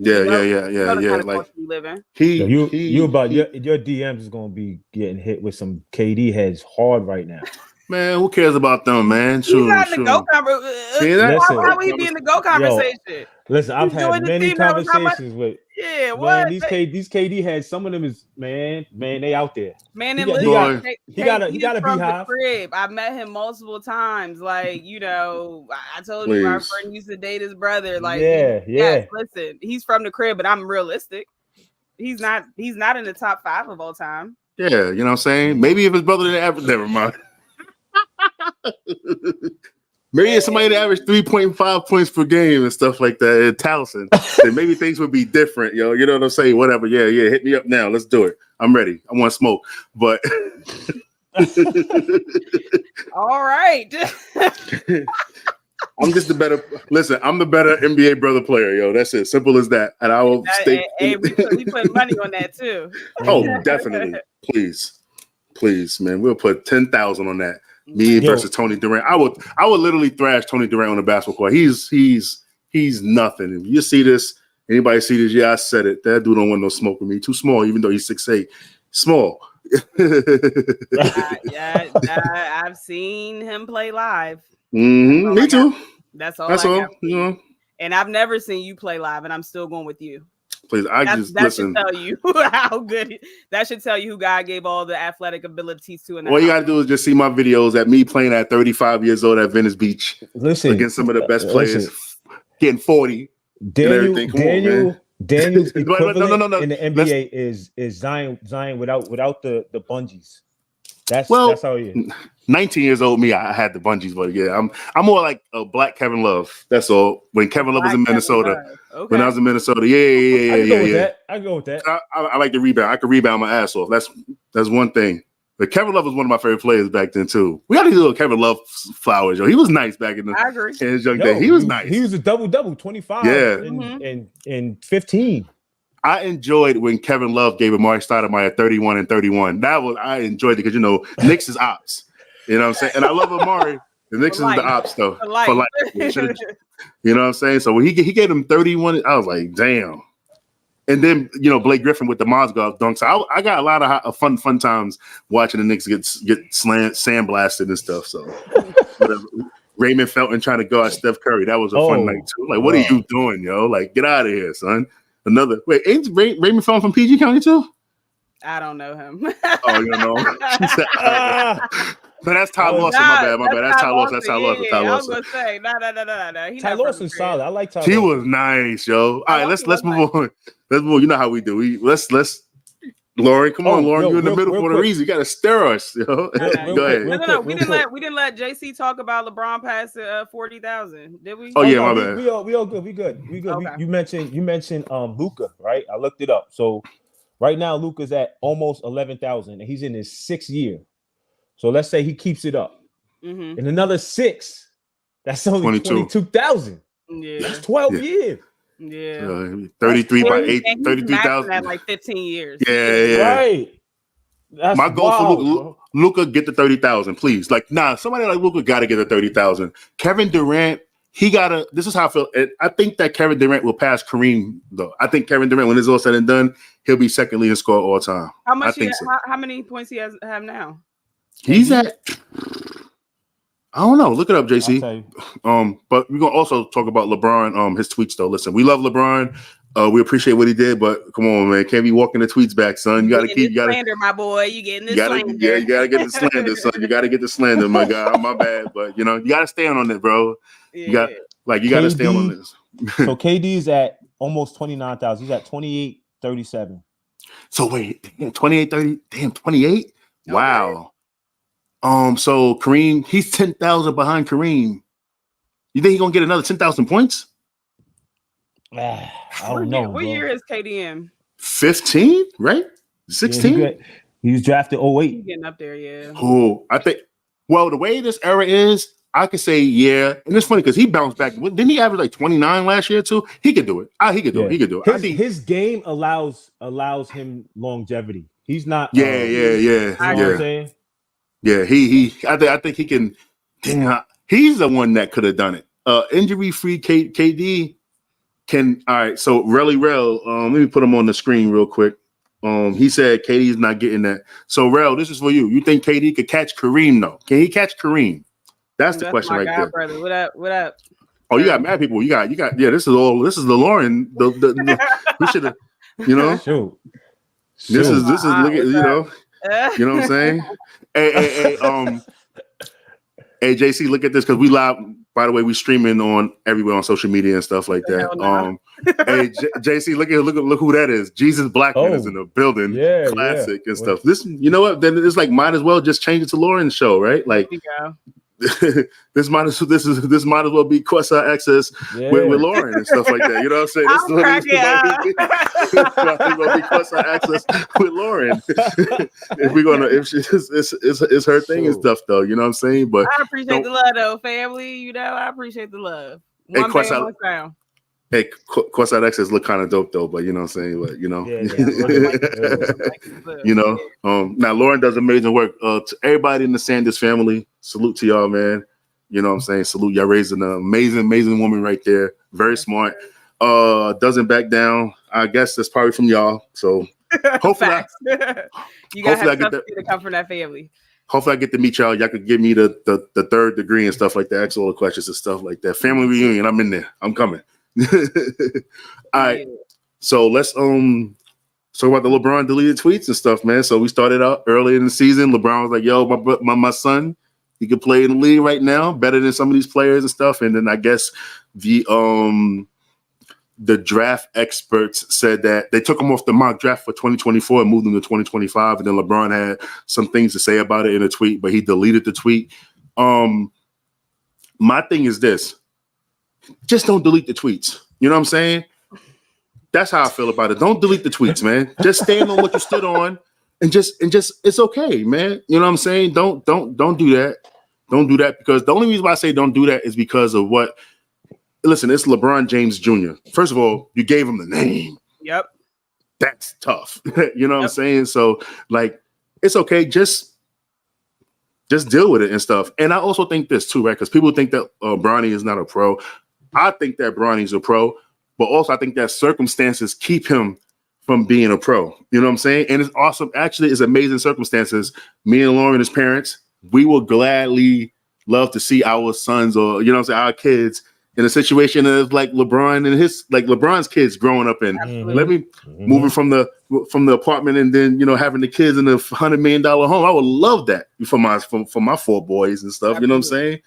Yeah. Like you live in. Your DMs is gonna be getting hit with some KD heads hard right now. Man, who cares about them, man? He's not in the GO conversation. Why would he be in the GO conversation? Listen, I've had many conversations with. Yeah, what? Man, these KD heads, some of them is man, they out there. Man, he gotta be high. Crib. I met him multiple times. Like, I told you my friend used to date his brother. Like, yes, listen, he's from the crib, but I'm realistic. He's not in the top 5 of all time. Yeah, you know what I'm saying? Maybe if his brother didn't average, never mind. Maybe if somebody that averaged 3.5 points per game and stuff like that in Towson, then maybe things would be different, yo. You know what I'm saying? Whatever. Yeah. Hit me up now. Let's do it. I'm ready. I want smoke. But all right. I'm just the better. Listen, I'm the better NBA brother player, yo. That's it. Simple as that. And I will stay. And we put money on that too. Oh, definitely. Please, man. We'll put 10,000 on that. Me versus Tony Durant. I would literally thrash Tony Durant on the basketball court. He's nothing. If you see this, anybody see this? Yeah, I said it. That dude don't want no smoke with me. Too small, even though he's 6'8". Small. I've seen him play live. Mm-hmm. Me too. That's all. And I've never seen you play live, and I'm still going with you. Please, that should tell you how good. That should tell you who God gave all the athletic abilities to. All you gotta do is just see my videos at me playing at 35 years old at Venice Beach. Listen, against some of the best players, getting 40. Daniel's equivalent in the NBA is Zion without the bungees. That's how he is. 19 years old, me, I had the bungees, but yeah, I'm more like a black Kevin Love. That's all. When Kevin Love was in Minnesota, when I was in Minnesota, yeah. I go with that. I like to rebound. I can rebound my ass off. That's one thing. But Kevin Love was one of my favorite players back then too. We got to do a Kevin Love flowers, yo. He was nice back in his young day. He was nice. He was a double, 25 and 15. I enjoyed when Kevin Love gave Amari Stoudemire 31 and 31. I enjoyed it because Knicks is ops. You know what I'm saying? And I love Amari. The Knicks is the ops though. For life. You know what I'm saying? So when he gave him 31, I was like, damn. And then Blake Griffin with the Mozgov dunk. So I got a lot of fun times watching the Knicks get sandblasted and stuff. So whatever. Raymond Felton trying to go at Steph Curry. That was a fun night too. Like, what are you doing, yo? Like, get out of here, son. Ain't Raymond Felton from PG County too? I don't know him. Oh, you don't know? But that's Ty Lawson. My bad. That's Ty Lawson. That's Ty Lawson. I was gonna say, no. Ty Lawson's solid. I like Ty Lawson. He was nice, yo. All right, let's move on. Let's move. You know how we do. Let's Lauren, come on, Lauren. You're in the middle for a reason. You got to stir us, yo. Go ahead. No. We didn't let JC talk about LeBron past 40,000, did we? Oh yeah, my bad. We all good. We good. Okay. You mentioned Luka, right? I looked it up. So right now, Luka's at almost 11,000, and he's in his 6th year. So let's say he keeps it up. Mm-hmm. In another 6, that's only 22,000. Yeah, that's 12 years. Yeah, 33 by 8, 33,000. At like 15 years. Yeah. Right. That's my goal for Luka, get the 30,000, please. Somebody like Luka got to get the 30,000. Kevin Durant, this is how I feel. I think that Kevin Durant will pass Kareem, though. I think Kevin Durant, when it's all said and done, he'll be second leading scorer all time. How many points he have now? He's at, I don't know. Look it up, JC. But we're gonna also talk about LeBron. His tweets, though. Listen, we love LeBron. We appreciate what he did, but come on, man, can't be walking the tweets back, son. You gotta slander, my boy. You getting this slander? Yeah, you gotta get the slander, son. You gotta get the slander, my guy. My bad, but you gotta stand on it, bro. Yeah. You gotta stand on this. So KD's at almost 29,000. He's at 28,37. So wait, 28-30, damn, 28. Okay. Wow. So Kareem, he's 10,000 behind Kareem. You think he's gonna get another 10,000 points? I don't know. What year is KDM? 15, right? 16. Yeah, he was drafted 08. He's getting up there, yeah. Oh, I think. Well, the way this era is, I could say yeah, and it's funny because he bounced back. Didn't he average like 29 last year too? He could do it. He could do it. He could do it. His game allows him longevity. He's not. Yeah. You know what I'm saying? Yeah, I think he can. Damn, he's the one that could have done it. Injury-free KD can. All right, so let me put him on the screen real quick. He said KD's not getting that. So Rel, this is for you. You think KD could catch Kareem though? Can he catch Kareem? That's the question right there. Brother. What up? Oh, you got mad people. You got. Yeah, this is the Lauren. We should have. Shoot. This is look at you know what I'm saying. Hey, JC, look at this because we live. By the way, we streaming on everywhere on social media and stuff like that. Hey, JC, look who that is. Jesus Blackman is in the building. Yeah, classic and stuff. This, you know what? Then it's like might as well just change it to Lauren's show, right? Like this might as well be Quest Access with Lauren and stuff like that. You know what I'm saying? This might as well be Quest Access with Lauren. It's her thing and stuff though. You know what I'm saying? But I appreciate the love though, family. I appreciate the love. One sound. Hey, Quest Access look kind of dope though, but you know what I'm saying? But now Lauren does amazing work. To everybody in the Sanders family, salute to y'all, man. You know what I'm saying? Salute, y'all raising an amazing woman right there. Very smart. Doesn't back down. I guess that's probably from y'all. So hopefully you gotta have something to come from that family. Hopefully I get to meet y'all. Y'all could give me the third degree and stuff like that, ask all the questions and stuff like that. Family reunion, I'm in there. I'm coming. All right, so let's talk about the LeBron deleted tweets and stuff, man. So we started out early in the season. LeBron was like, "Yo, my son, he could play in the league right now, better than some of these players and stuff." And then I guess the draft experts said that they took him off the mock draft for 2024 and moved him to 2025. And then LeBron had some things to say about it in a tweet, but he deleted the tweet. My thing is this. Just don't delete the tweets. You know what I'm saying? That's how I feel about it. Don't delete the tweets, man. Just stand on what you stood on and just it's okay, man. You know what I'm saying? Don't do that. Don't do that because the only reason why I say don't do that is because of what. Listen, it's LeBron James Jr. First of all, you gave him the name. Yep. That's tough. You know what I'm saying? So like it's okay. Just deal with it and stuff. And I also think this too, right? Because people think that Bronny is not a pro. I think that Bronny's a pro, but also I think that circumstances keep him from being a pro. You know what I'm saying? And it's awesome. Actually, it's amazing circumstances. Me and Lauren, his parents, we will gladly love to see our sons or, you know what I'm saying, our kids in a situation of like LeBron and LeBron's kids growing up in. Let me moving from the apartment and then, having the kids in a $100 million home. I would love that for my four boys and stuff. Absolutely. You know what I'm saying?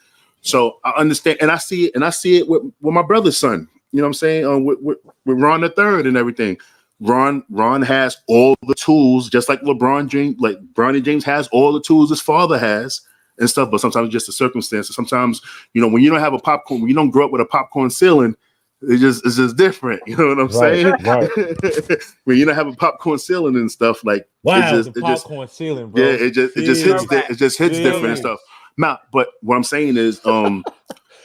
So I understand, and I see it with my brother's son. You know what I'm saying? With Ron the third and everything. Ron has all the tools, just like LeBron James, like Bronny James has all the tools his father has and stuff. But sometimes it's just the circumstances. Sometimes, when you don't have when you don't grow up with a popcorn ceiling, it's just different. You know what I'm saying? Right. When you don't have a popcorn ceiling and stuff, like popcorn ceiling, bro. Yeah, it just hits different and stuff. Now, but what I'm saying is,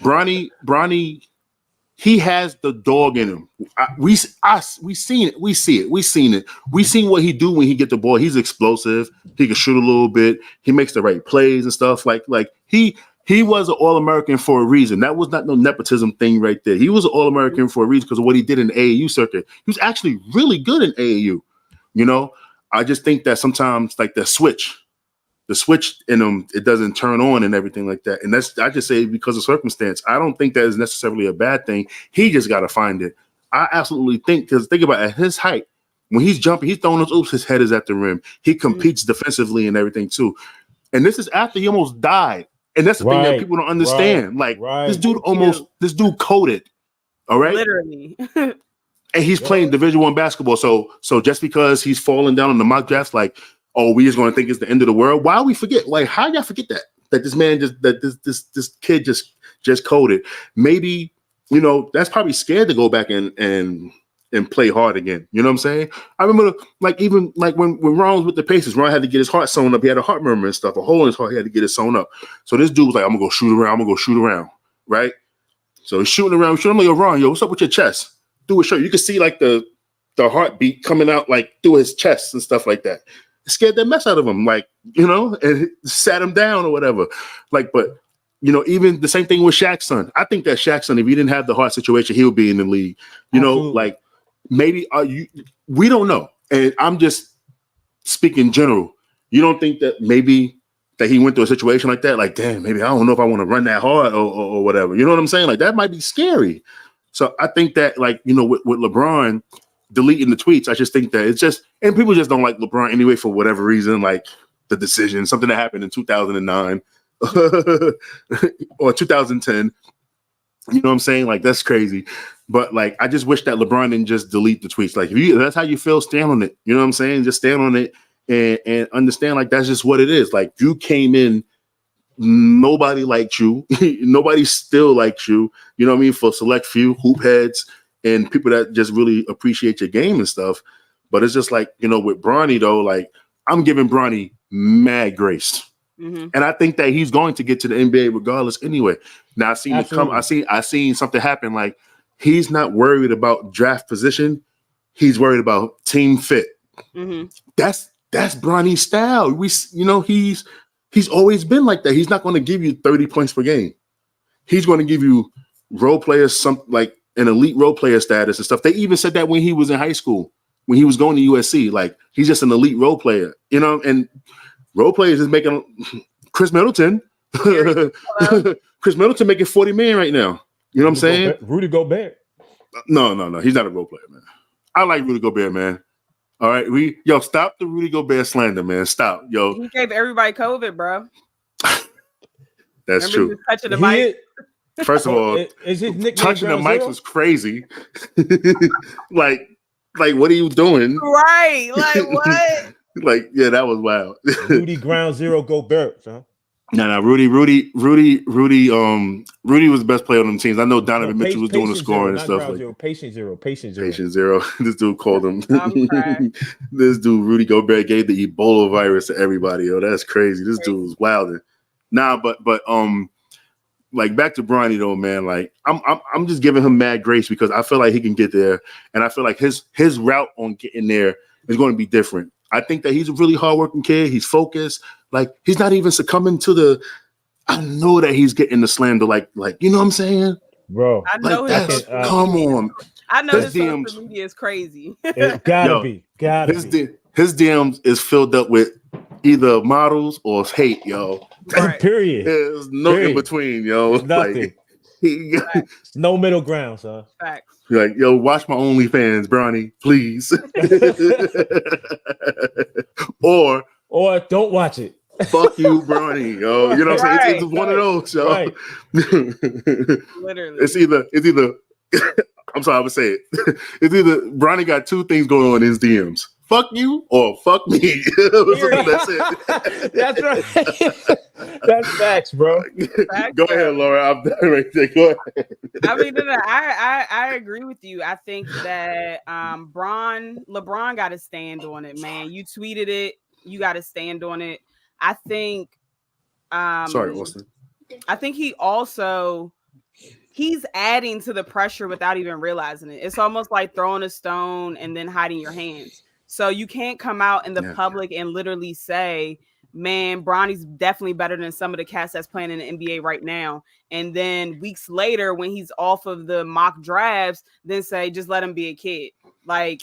Bronny, he has the dog in him. We seen it. We seen what he do when he get the ball. He's explosive. He can shoot a little bit. He makes the right plays and stuff. Like he was an All-American for a reason. That was not no nepotism thing right there. He was an All-American for a reason because of what he did in the AAU circuit. He was actually really good in AAU. I just think that sometimes like the switch in him, it doesn't turn on and everything like that. And I just say because of circumstance. I don't think that is necessarily a bad thing. He just got to find it. I absolutely think, because think about it, at his height, when he's jumping, he's throwing those oops, his head is at the rim. He competes defensively and everything too. And this is after he almost died. And that's the thing that people don't understand. This dude coded. All right. Literally. And he's playing Division I basketball. So just because he's falling down on the mock drafts, like, oh, we just going to think it's the end of the world. Why we forget? Like, how y'all forget that this man this kid just coded? Maybe, that's probably scared to go back and play hard again. You know what I'm saying? I remember even when Ron was with the Pacers, Ron had to get his heart sewn up. He had a heart murmur and stuff, a hole in his heart. He had to get it sewn up. So this dude was like, I'm gonna go shoot around. Right? So he's shooting around. I'm like, yo, Ron, what's up with your chest? Do a show. You can see like the heartbeat coming out like through his chest and stuff like that. It scared the mess out of him, and it sat him down or whatever. But even the same thing with Shaq's son. I think that Shaq's son, if he didn't have the heart situation, he would be in the league. Maybe we don't know. And I'm just speaking general. You don't think that maybe that he went through a situation like that? Like, damn, maybe I don't know if I want to run that hard or whatever. You know what I'm saying? Like, that might be scary. So I think that, with LeBron deleting the tweets, I just think that it's just, and people just don't like LeBron anyway for whatever reason, like the decision, something that happened in 2009 or 2010. You know what I'm saying? Like, that's crazy. But I just wish that LeBron didn't just delete the tweets. Like, if that's how you feel, stand on it. You know what I'm saying? Just stand on it and understand, like, that's just what it is. Like, you came in, nobody liked you. Nobody still likes you. You know what I mean? For select few hoop heads and people that just really appreciate your game and stuff. But it's just like, with Bronny though, like, I'm giving Bronny mad grace. Mm-hmm. And I think that he's going to get to the NBA regardless anyway. Now I seen something happen. Like, he's not worried about draft position. He's worried about team fit. Mm-hmm. That's Bronny's style. He's always been like that. He's not going to give you 30 points per game. He's going to give you role players, like an elite role player status and stuff. They even said that when he was in high school, when he was going to USC, like, he's just an elite role player, and role players is making Chris Middleton. Chris Middleton making $40 million right now. You know what I'm saying? Rudy Gobert. No. He's not a role player, man. I like Rudy Gobert, man. All right, stop the Rudy Gobert slander, man. Stop, yo. He gave everybody COVID, bro. That's true. Touching the mic. First of all, touching the mics was crazy. like, what are you doing? Right? Like, what? That was wild. Rudy Ground Zero Gobert, huh? No. Rudy was the best player on them teams. I know Donovan Mitchell was doing the scoring and stuff. Patient zero. This dude called him. This dude, Rudy Gobert, gave the Ebola virus to everybody. Yo, that's crazy. This dude was wilding. Nah, but back to Bronny though, man. Like, I'm just giving him mad grace because I feel like he can get there, and I feel like his route on getting there is going to be different. I think that he's a really hardworking kid. He's focused. Like, he's not even succumbing to the. I know that he's getting the slander. Like, you know what I'm saying, bro? I know come on. I know his social media is crazy. It gotta be. His DMs is filled up with either models or hate, yo. Right. Period. There's no in between, yo. Nothing. No middle ground, son. Facts. Like, yo, watch my OnlyFans, Bronny, please. or don't watch it. Fuck you, Bronny, yo. You know what I'm saying? It's one of those, yo. Right. Literally. It's either I'm sorry, I would say it. It's either Bronny got two things going on in his DMs. Fuck you or fuck me. That's it. That's right. That's facts, bro. Go ahead, Laura. I'm done right there. Go ahead. I mean, I agree with you. I think that LeBron got to stand on it, man. You tweeted it. You got to stand on it. I think. Sorry, Austin. I think he's adding to the pressure without even realizing it. It's almost like throwing a stone and then hiding your hands. So you can't come out in the public and literally say, man, Bronny's definitely better than some of the cats that's playing in the NBA right now. And then weeks later, when he's off of the mock drafts, then say, just let him be a kid. Like,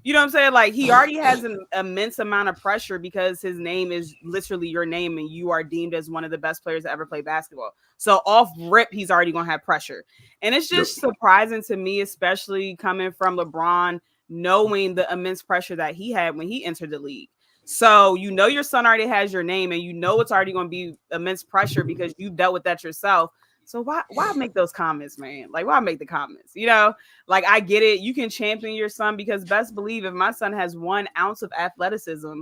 You know what I'm saying? Like he already has an immense amount of pressure because his name is literally your name and you are deemed as one of the best players to ever play basketball. So off rip, he's already going to have pressure. And it's just surprising to me, especially coming from LeBron, knowing the immense pressure that he had when he entered the league. So you know your son already has your name and you know it's already going to be immense pressure because you dealt with that yourself. So why make those comments, man? Like, why make the comments? You know, like I get it. You can champion your son because best believe if my son has 1 ounce of athleticism,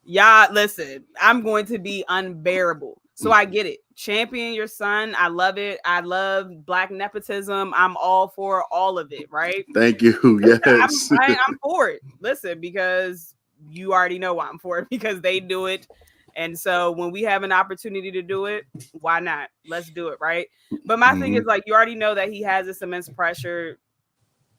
yeah, listen, I'm going to be unbearable. So I get it. Champion your son. I love it. I love Black nepotism. I'm all for all of it, right? Thank you. Yes. I'm for it. Listen, because you already know why I'm for it because they do it. And so when we have an opportunity to do it, why not? Let's do it, right? But my thing is like you already know that he has this immense pressure.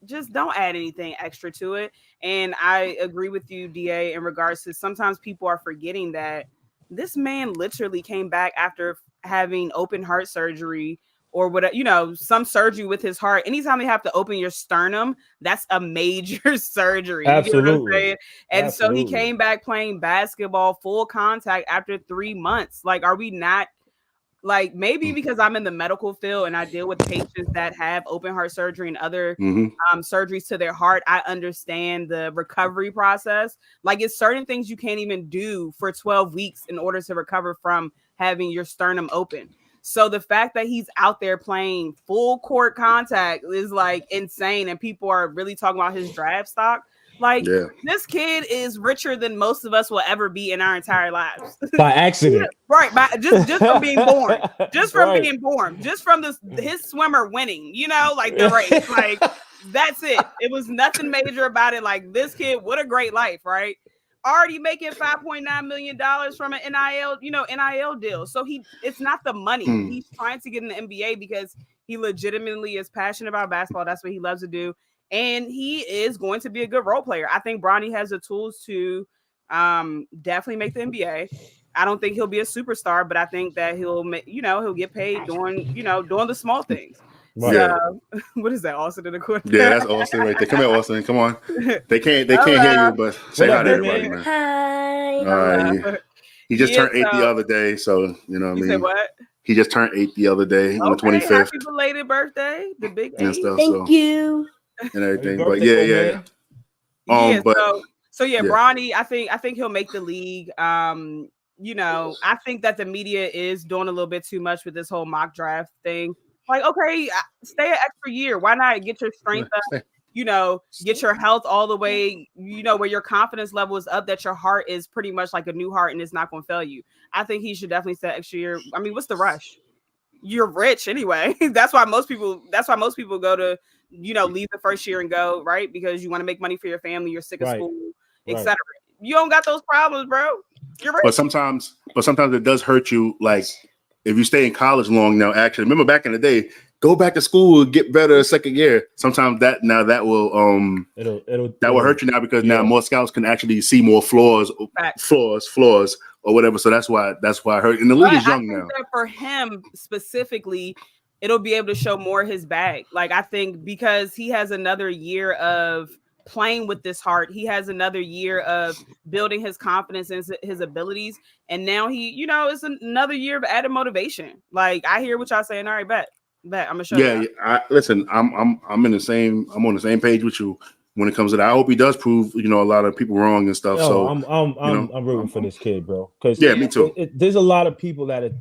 Just don't add anything extra to it. And I agree with you, DA, in regards to sometimes people are forgetting that this man literally came back after having open heart surgery or whatever, you know, some surgery with his heart. Anytime they have to open your sternum, that's a major surgery. Absolutely. You know what I'm saying? And Absolutely. so he came back playing basketball, full contact after 3 months. Like, are we not like maybe because I'm in the medical field and I deal with patients that have open heart surgery and other surgeries to their heart, I understand the recovery process. Like it's certain things you can't even do for 12 weeks in order to recover from having your sternum open. So the fact that he's out there playing full court contact is like insane. And people are really talking about his draft stock. Like this kid is richer than most of us will ever be in our entire lives. By accident. Right. Just from being born. Just from being born. Just from his swimmer winning, you know, like the race. Like that's it. It was nothing major about it. Like this kid, what a great life, right? Already making $5.9 million from an NIL deal. So it's not the money. He's trying to get in the NBA because he legitimately is passionate about basketball. That's what he loves to do. And he is going to be a good role player. I think Bronny has the tools to definitely make the NBA. I don't think he'll be a superstar, but I think that he'll get paid doing the small things. Right. So, what is that, Austin in the corner? Yeah, that's Austin right there. Come here, Austin. Come on. They can't hear you, but say hi to everybody, man. Hi. He just turned 8 the other day, so you know what I mean. Said what? He just turned 8 the other day on the 25th. Happy belated birthday, the big 8. Thank you. And everything, but yeah. Bronny, I think he'll make the league. You know, I think that the media is doing a little bit too much with this whole mock draft thing. Like, okay, stay an extra year. Why not get your strength up? You know, get your health all the way, you know, where your confidence level is up, that your heart is pretty much like a new heart and it's not going to fail you. I think he should definitely stay extra year. I mean, what's the rush? You're rich anyway. That's why most people go to, you know, leave the first year and go, right? Because you want to make money for your family, you're sick of school, etc. You don't got those problems, bro. You're rich. But sometimes it does hurt you, like if you stay in college long now. Actually, remember back in the day, go back to school, get better second year. Sometimes that will will hurt you now because now more scouts can actually see more flaws or whatever. So that's why I hurt. And the league is young now. That for him specifically, it'll be able to show more his bag. Like I think because he has another year of playing with this heart, he has another year of building his confidence and his abilities, and now he, you know, it's another year of added motivation. Like I hear what y'all saying. All right, bet I'm gonna show you. Listen, I'm on the same page with you when it comes to that. I hope he does prove, you know, a lot of people wrong and stuff. So I'm rooting for this kid, bro. Because me too. There's a lot of people that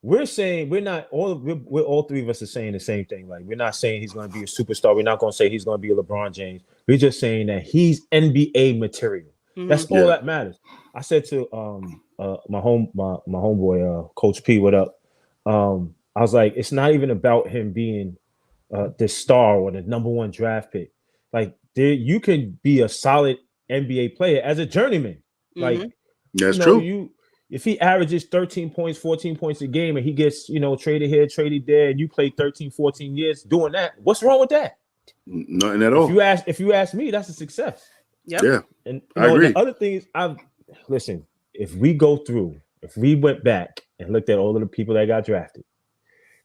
we're saying we're all three of us are saying the same thing. Like we're not saying he's going to be a superstar. We're not going to say he's going to be a LeBron James. We're just saying that he's NBA material. Mm-hmm. That's all that matters. I said to my homeboy Coach P, what up? I was like, it's not even about him being the star or the number one draft pick. Like you can be a solid NBA player as a journeyman. Mm-hmm. Like that's true. If he averages 13 points, 14 points a game, and he gets, you know, traded here, traded there, and you play 13, 14 years doing that, what's wrong with that? Nothing at all. If you ask me, that's a success. Yep. Yeah. And I agree. The other thing is, if we went back and looked at all of the people that got drafted,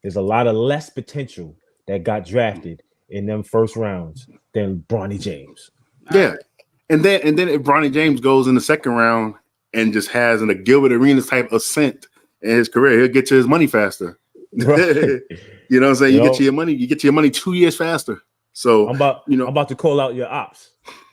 there's a lot of less potential that got drafted in them first rounds than Bronny James. Yeah. And then if Bronny James goes in the second round and just has a Gilbert Arenas type ascent in his career, he'll get to his money faster. Right. You know what I'm saying? You get to your money 2 years faster. So I'm about to call out your ops.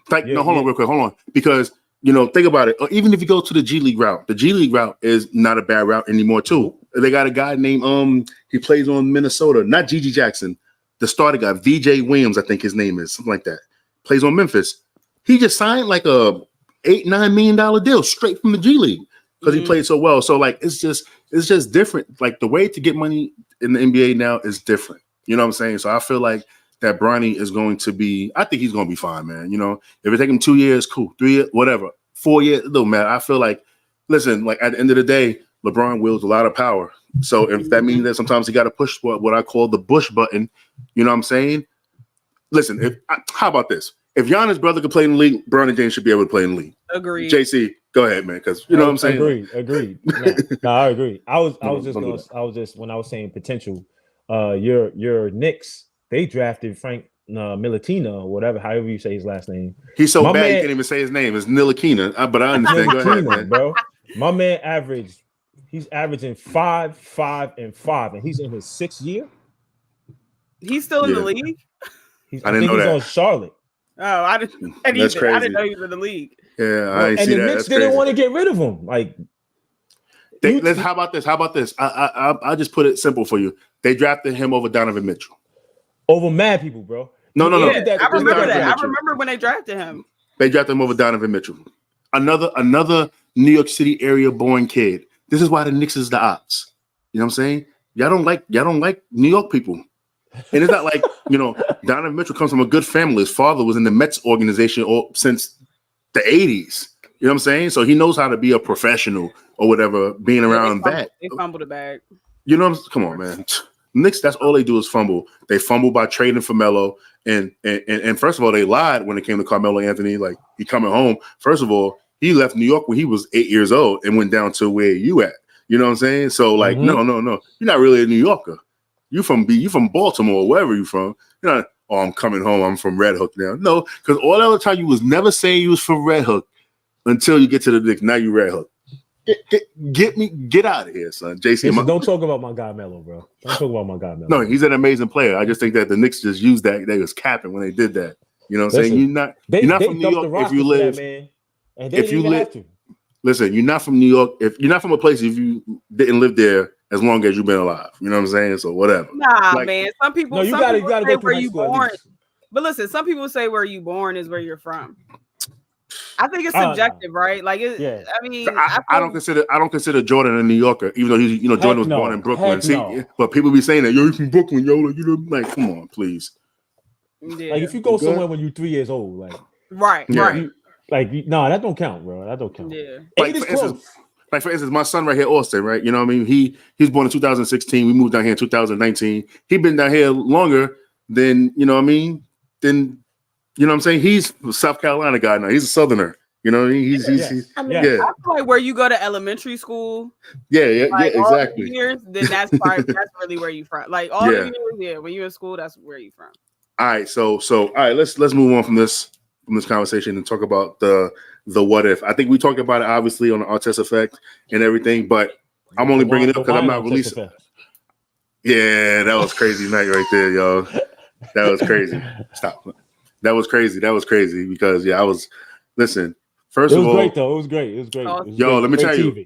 Hold on real quick. Hold on. Because, think about it. Even if you go to the G League route, the G League route is not a bad route anymore, too. They got a guy named, he plays on Minnesota, not Gigi Jackson. The starter guy, VJ Williams, I think his name is, something like that. Plays on Memphis. He just signed like a $8-9 million deal straight from the G League because he played so well. So it's just different. Like the way to get money in the NBA now is different. You know what I'm saying? So I feel like that Bronny is going to be, I think he's going to be fine, man. If it take him 2 years, cool. 3 years, whatever. 4 years, it don't matter. I feel like, listen, like at the end of the day, LeBron wields a lot of power. So if that means that sometimes he got to push what I call the Bush button, you know what I'm saying? Listen, how about this? If Giannis' brother could play in the league, Bronny James should be able to play in the league. Agreed. JC, go ahead, man, because you know what I'm saying. Agreed. No, I agree. I was just when I was saying potential. Your Knicks, they drafted Frank Ntilikina or whatever, however you say his last name. He's so bad he can't even say his name. It's Ntilikina, but I understand. Go ahead, man. Bro. My man he's averaging 5, 5, and 5, and he's in his 6th year. He's still in the league. I think he's on Charlotte. Oh, I didn't. That's crazy. I didn't know he was in the league. Yeah, I see that. And the Knicks didn't want to get rid of him. Like, how about this? I just put it simple for you. They drafted him over Donovan Mitchell. Over mad people, bro. No. I remember that. I remember when they drafted him. They drafted him over Donovan Mitchell. Another New York City area born kid. This is why the Knicks is the ops. You know what I'm saying? Y'all don't like New York people. And it's not like, Donovan Mitchell comes from a good family. His father was in the Mets organization since the 80s. You know what I'm saying? So he knows how to be a professional or whatever, being around that. They fumbled the bag. Come on, man. Knicks, that's all they do is fumble. They fumble by trading for Melo. And first of all, they lied when it came to Carmelo Anthony. Like, he coming home. First of all, he left New York when he was 8 years old and went down to where you at. You know what I'm saying? So, like, no. You're not really a New Yorker. You from Baltimore, wherever you from. You're not, I'm coming home. I'm from Red Hook now. No, because all the other time you was never saying you was from Red Hook until you get to the Knicks. Now you Red Hook. Get out of here, son. JC, don't talk about my guy Melo, bro. Don't talk about my guy Melo. No, he's an amazing player. I just think that the Knicks just used that. They was capping when they did that. You know what I'm saying? You're not from New York if you live. That, man. And if you live, listen, you're not from New York. If you're not from a place, if you didn't live there as long as you've been alive, you know what I'm saying? So whatever. Nah, man. Some people. You gotta say go where you born. But listen, some people say where you born is where you're from. I think it's subjective, right? Like, I mean, I don't consider Jordan a New Yorker, even though he's, Jordan was born in Brooklyn. But people be saying that, you're from Brooklyn, like, come on, please. Yeah. Like, if you go somewhere when you're 3 years old, like, right. That don't count, bro. That don't count. Yeah. For instance, my son right here, Austin, right? You know what I mean? He was born in 2016. We moved down here in 2019. He been down here longer than, you know what I mean? You know what I'm saying? He's a South Carolina guy now. He's a Southerner. You know, I feel like where you go to elementary school. Yeah, exactly. All years, then that's really where you from. Like all the years, when you're in school, that's where you from. All right, so all right, let's move on from this conversation and talk about the what if. I think we talked about it obviously on the Artest effect and everything, but I'm only bringing it up because I'm not releasing. Yeah, that was crazy night right there, y'all. That was crazy. Stop. That was crazy because I was listen. First of all, great though. It was great. Let me tell you.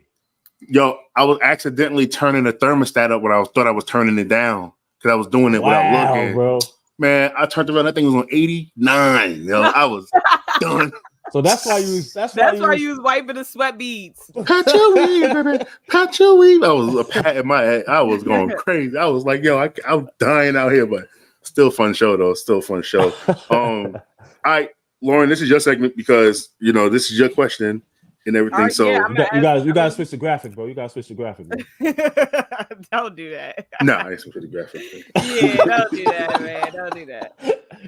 Yo, I was accidentally turning the thermostat up when I thought I was turning it down because I was doing it without looking, bro. Man, I turned around. That thing was on 89. Yo, I was done. So that's why you was wiping the sweat beads. Pat your weave, baby. Pat your weave. I was patting my head. I was going crazy. I was like, yo, I'm dying out here, but still fun show though. Still fun show. All right, Lauren, this is your segment because this is your question and everything. Right, so you guys switch the graphic, bro. Don't do that. No, I ain't switching the graphic. Yeah, don't do that, man. Don't do that.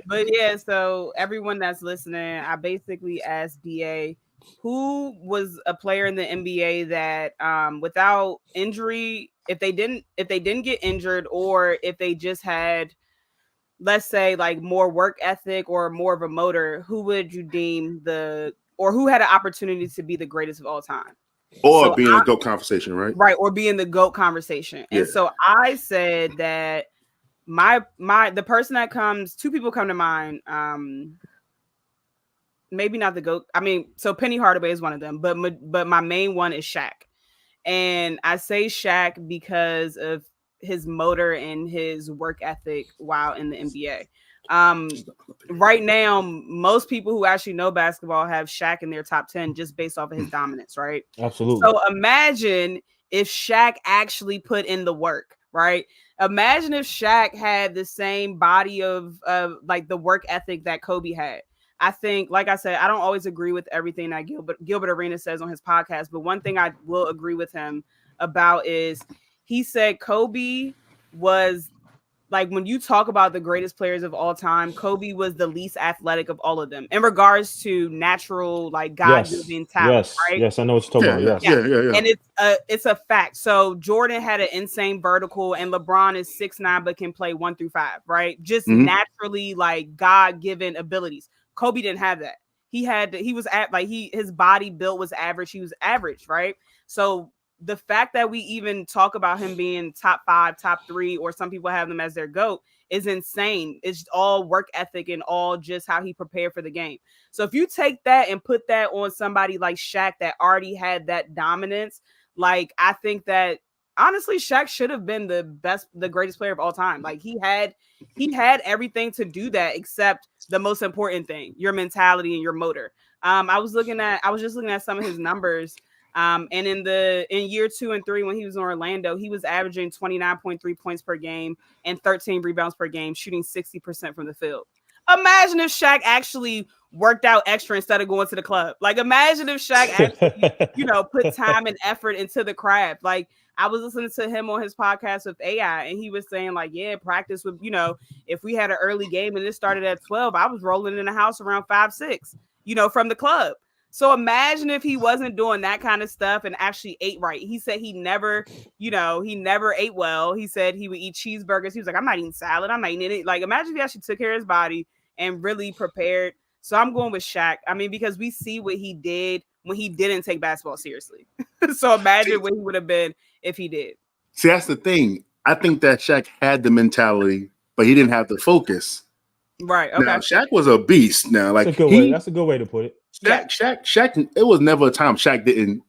But yeah, so everyone that's listening, I basically asked DA who was a player in the NBA that without injury, if they didn't get injured or if they just had let's say like more work ethic or more of a motor, who would you deem who had an opportunity to be the greatest of all time? Or So being a GOAT conversation, right? Right, or be in the GOAT conversation. Yeah. And so I said that the person that two people come to mind. Maybe not the GOAT. I mean, so Penny Hardaway is one of them, but my main one is Shaq. And I say Shaq because of his motor and his work ethic while in the NBA. Right now, most people who actually know basketball have Shaq in their top 10 just based off of his dominance, right? Absolutely. So imagine if Shaq actually put in the work, right? Imagine if Shaq had the same body of like the work ethic that Kobe had. I think, like I said, I don't always agree with everything that Gilbert Arenas says on his podcast, but one thing I will agree with him about is he said Kobe was, like, when you talk about the greatest players of all time, Kobe was the least athletic of all of them in regards to natural, like, God-given talent, right? Yes, I know what you're talking about. Yeah. And it's a fact. So Jordan had an insane vertical, and LeBron is 6'9", but can play 1 through 5, right? Just naturally, like, God-given abilities. Kobe didn't have that. His body built was average. He was average, right? So the fact that we even talk about him being top 5, top 3, or some people have them as their GOAT is insane. It's all work ethic and all just how he prepared for the game. So if you take that and put that on somebody like Shaq that already had that dominance, like, I think that honestly, Shaq should have been the greatest player of all time. Like, he had everything to do that except the most important thing, your mentality and your motor. I was just looking at some of his numbers. And in year 2 and 3, when he was in Orlando, he was averaging 29.3 points per game and 13 rebounds per game, shooting 60% from the field. Imagine if Shaq actually worked out extra instead of going to the club. Like, imagine if Shaq actually, put time and effort into the craft. Like, I was listening to him on his podcast with AI, and he was saying, like, yeah, practice with, if we had an early game and it started at 12, I was rolling in the house around 5, 6, from the club. So imagine if he wasn't doing that kind of stuff and actually ate right. He said he never ate well. He said he would eat cheeseburgers. He was like, I'm not eating salad. I'm not eating it. Like, imagine if he actually took care of his body and really prepared. So I'm going with Shaq. I mean, because we see what he did when he didn't take basketball seriously. So imagine what he would have been if he did. See, that's the thing. I think that Shaq had the mentality, but he didn't have the focus. Right. Okay. Now, Shaq was a beast. Now, like, that's a good way to put it. Shaq. It was never a time Shaq didn't,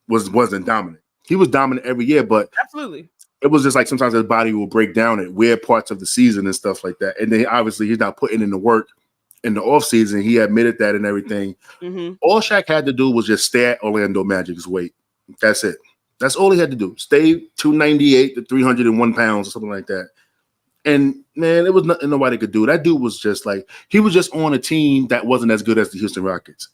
wasn't dominant. He was dominant every year, but absolutely, it was just like sometimes his body will break down at weird parts of the season and stuff like that. And then obviously he's not putting in the work in the off season. He admitted that and everything. Mm-hmm. All Shaq had to do was just stay at Orlando Magic's weight. That's it. That's all he had to do. Stay 298 to 301 pounds or something like that. And man, it was nothing nobody could do. That dude was just like, he was just on a team that wasn't as good as the Houston Rockets.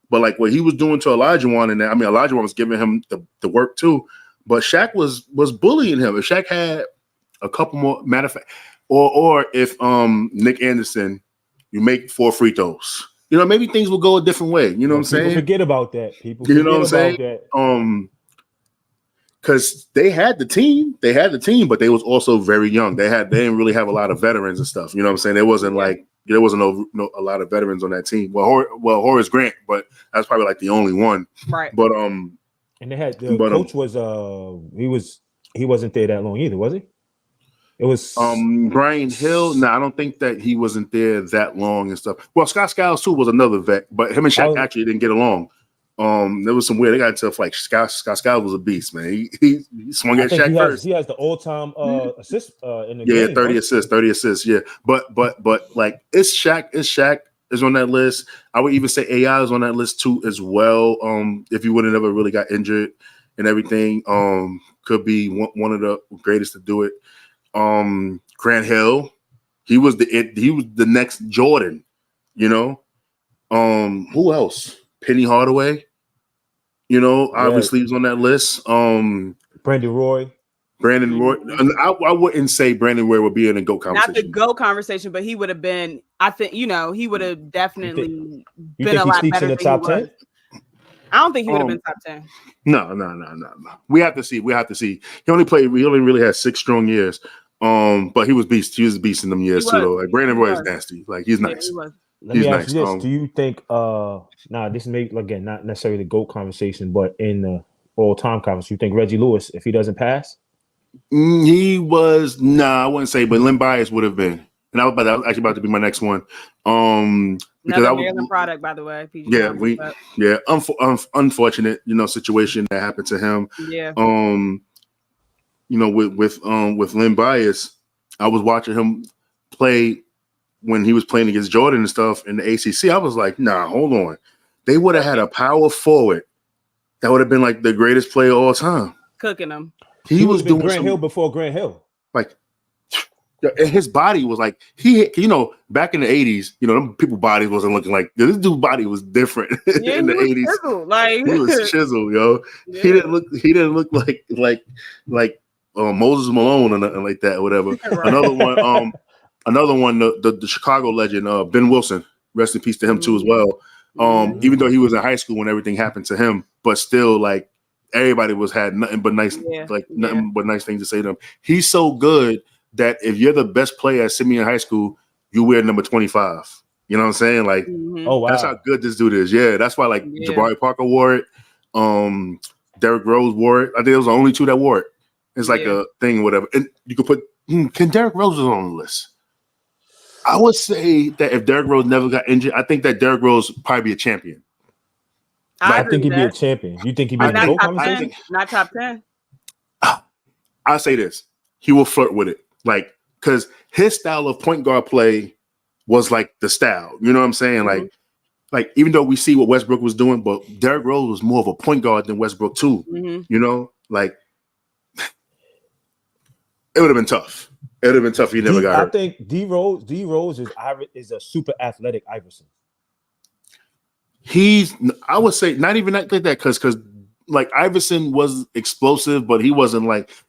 But like what he was doing to Olajuwon, and Olajuwon was giving him the work too. But Shaq was bullying him. If Shaq had a couple more, matter of fact, or if Nick Anderson, you make 4 free throws, maybe things will go a different way. You know what I'm saying? Forget about that. People, you know what I'm saying? Because they had the team, but they was also very young. They didn't really have a lot of veterans and stuff. You know what I'm saying? There wasn't a lot of veterans on that team. Well, Horace Grant, but that's probably like the only one. Right. But and they had coach was he wasn't there that long either, was he? It was Brian Hill. No, I don't think that he wasn't there that long and stuff. Well, Scott Skiles too was another vet, but him and Shaq actually didn't get along. There was some weird. They got into like Scott Skiles was a beast, man. He swung at Shaq first. He has the all-time assist in the game. 30 assists. Yeah, but like it's Shaq is on that list. I would even say AI is on that list too as well. If he would have never really got injured and everything, could be one of the greatest to do it. Grant Hill, he was the next Jordan. Who else? Penny Hardaway. Obviously he's on that list. Brandon Roy. I wouldn't say Brandon Roy would be in a GOAT conversation. Not the GOAT conversation, but he would have been. I think he would have definitely been a lot better in the top 10. I don't think he would have been top 10. No. We have to see. He only really had 6 strong years. But he was beast. He was a beast in them years too, though. Like Brandon Roy is was. nasty. Like he's Yeah, nice. he was. Let me ask you this: do you think? This may again not necessarily the GOAT conversation, but in the all-time conversation, you think Reggie Lewis, if he doesn't pass, he was I wouldn't say, but Len Bias would have been, and that was actually about to be my next one. Because Another I was Maryland product, by the way. PG unfortunate, situation that happened to him. Yeah. With Len Bias, I was watching him play when he was playing against Jordan and stuff in the ACC. I was like, nah, hold on. They would have had a power forward that would have been like the greatest player of all time. Cooking him. He was doing Grant Hill before Grant Hill. Like, his body was like back in the 80s, them people's bodies wasn't looking like this. Dude's body was different in the 80s. Chiseled, like he was chiseled, yo. Yeah. He didn't look like Moses Malone or nothing like that, or whatever. Right. Another one, the Chicago legend, Ben Wilson. Rest in peace to him too as well. Even though he was in high school when everything happened to him, but still, like, everybody had nothing but nice things to say to him. He's so good that if you're the best player at Simeon High School, you wear number 25. You know what I'm saying? Like, oh wow, that's how good this dude is. Yeah, that's why Jabari Parker wore it. Derrick Rose wore it. I think it was the only two that wore it. It's like a thing, whatever. And you could put can Derrick Rose is on the list. I would say that if Derrick Rose never got injured, I think that Derrick Rose would probably be a champion. I think he'd be a champion. You think he'd be in the GOAT conversation? Not top 10. I'll say this. He will flirt with it. Like, because his style of point guard play was like the style. You know what I'm saying? Mm-hmm. Like even though we see what Westbrook was doing, but Derrick Rose was more of a point guard than Westbrook too. Mm-hmm. Like it would have been tough. It would have been tough if he never got hurt. I think D Rose is a super athletic Iverson. I would say not even like that because like Iverson was explosive, but he wasn't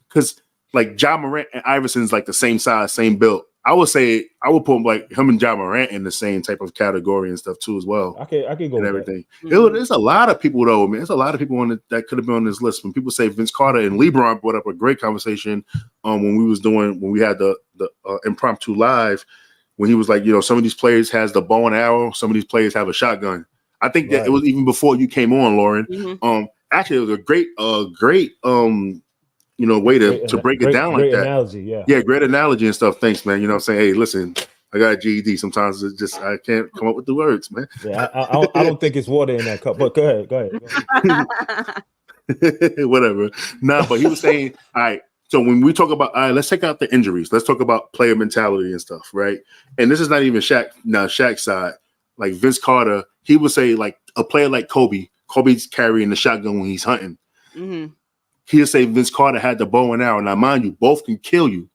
because Ja Morant and Iverson's like the same size, same build. I would say I would put like him and Ja Morant in the same type of category and stuff too as well. I can go and with everything. There's a lot of people though, man. There's a lot of people that could have been on this list. When people say Vince Carter and LeBron brought up a great conversation when we had the impromptu live when he was like, some of these players has the bow and arrow, some of these players have a shotgun. I think that it was even before you came on, Lauren. Mm-hmm. Actually, it was a great way to break it down like that. Analogy, great analogy and stuff. Thanks, man. You know what I'm saying? Hey, listen, I got a GED. Sometimes it's just I can't come up with the words, man. Yeah, I don't think it's water in that cup. But go ahead. Whatever. But he was saying, all right. So when we talk about, all right, let's take out the injuries. Let's talk about player mentality and stuff, right? And this is not even Shaq's side. Like Vince Carter, he would say like a player like Kobe's carrying the shotgun when he's hunting. Mm-hmm. He'll say Vince Carter had the bow and arrow. Now, mind you, both can kill you,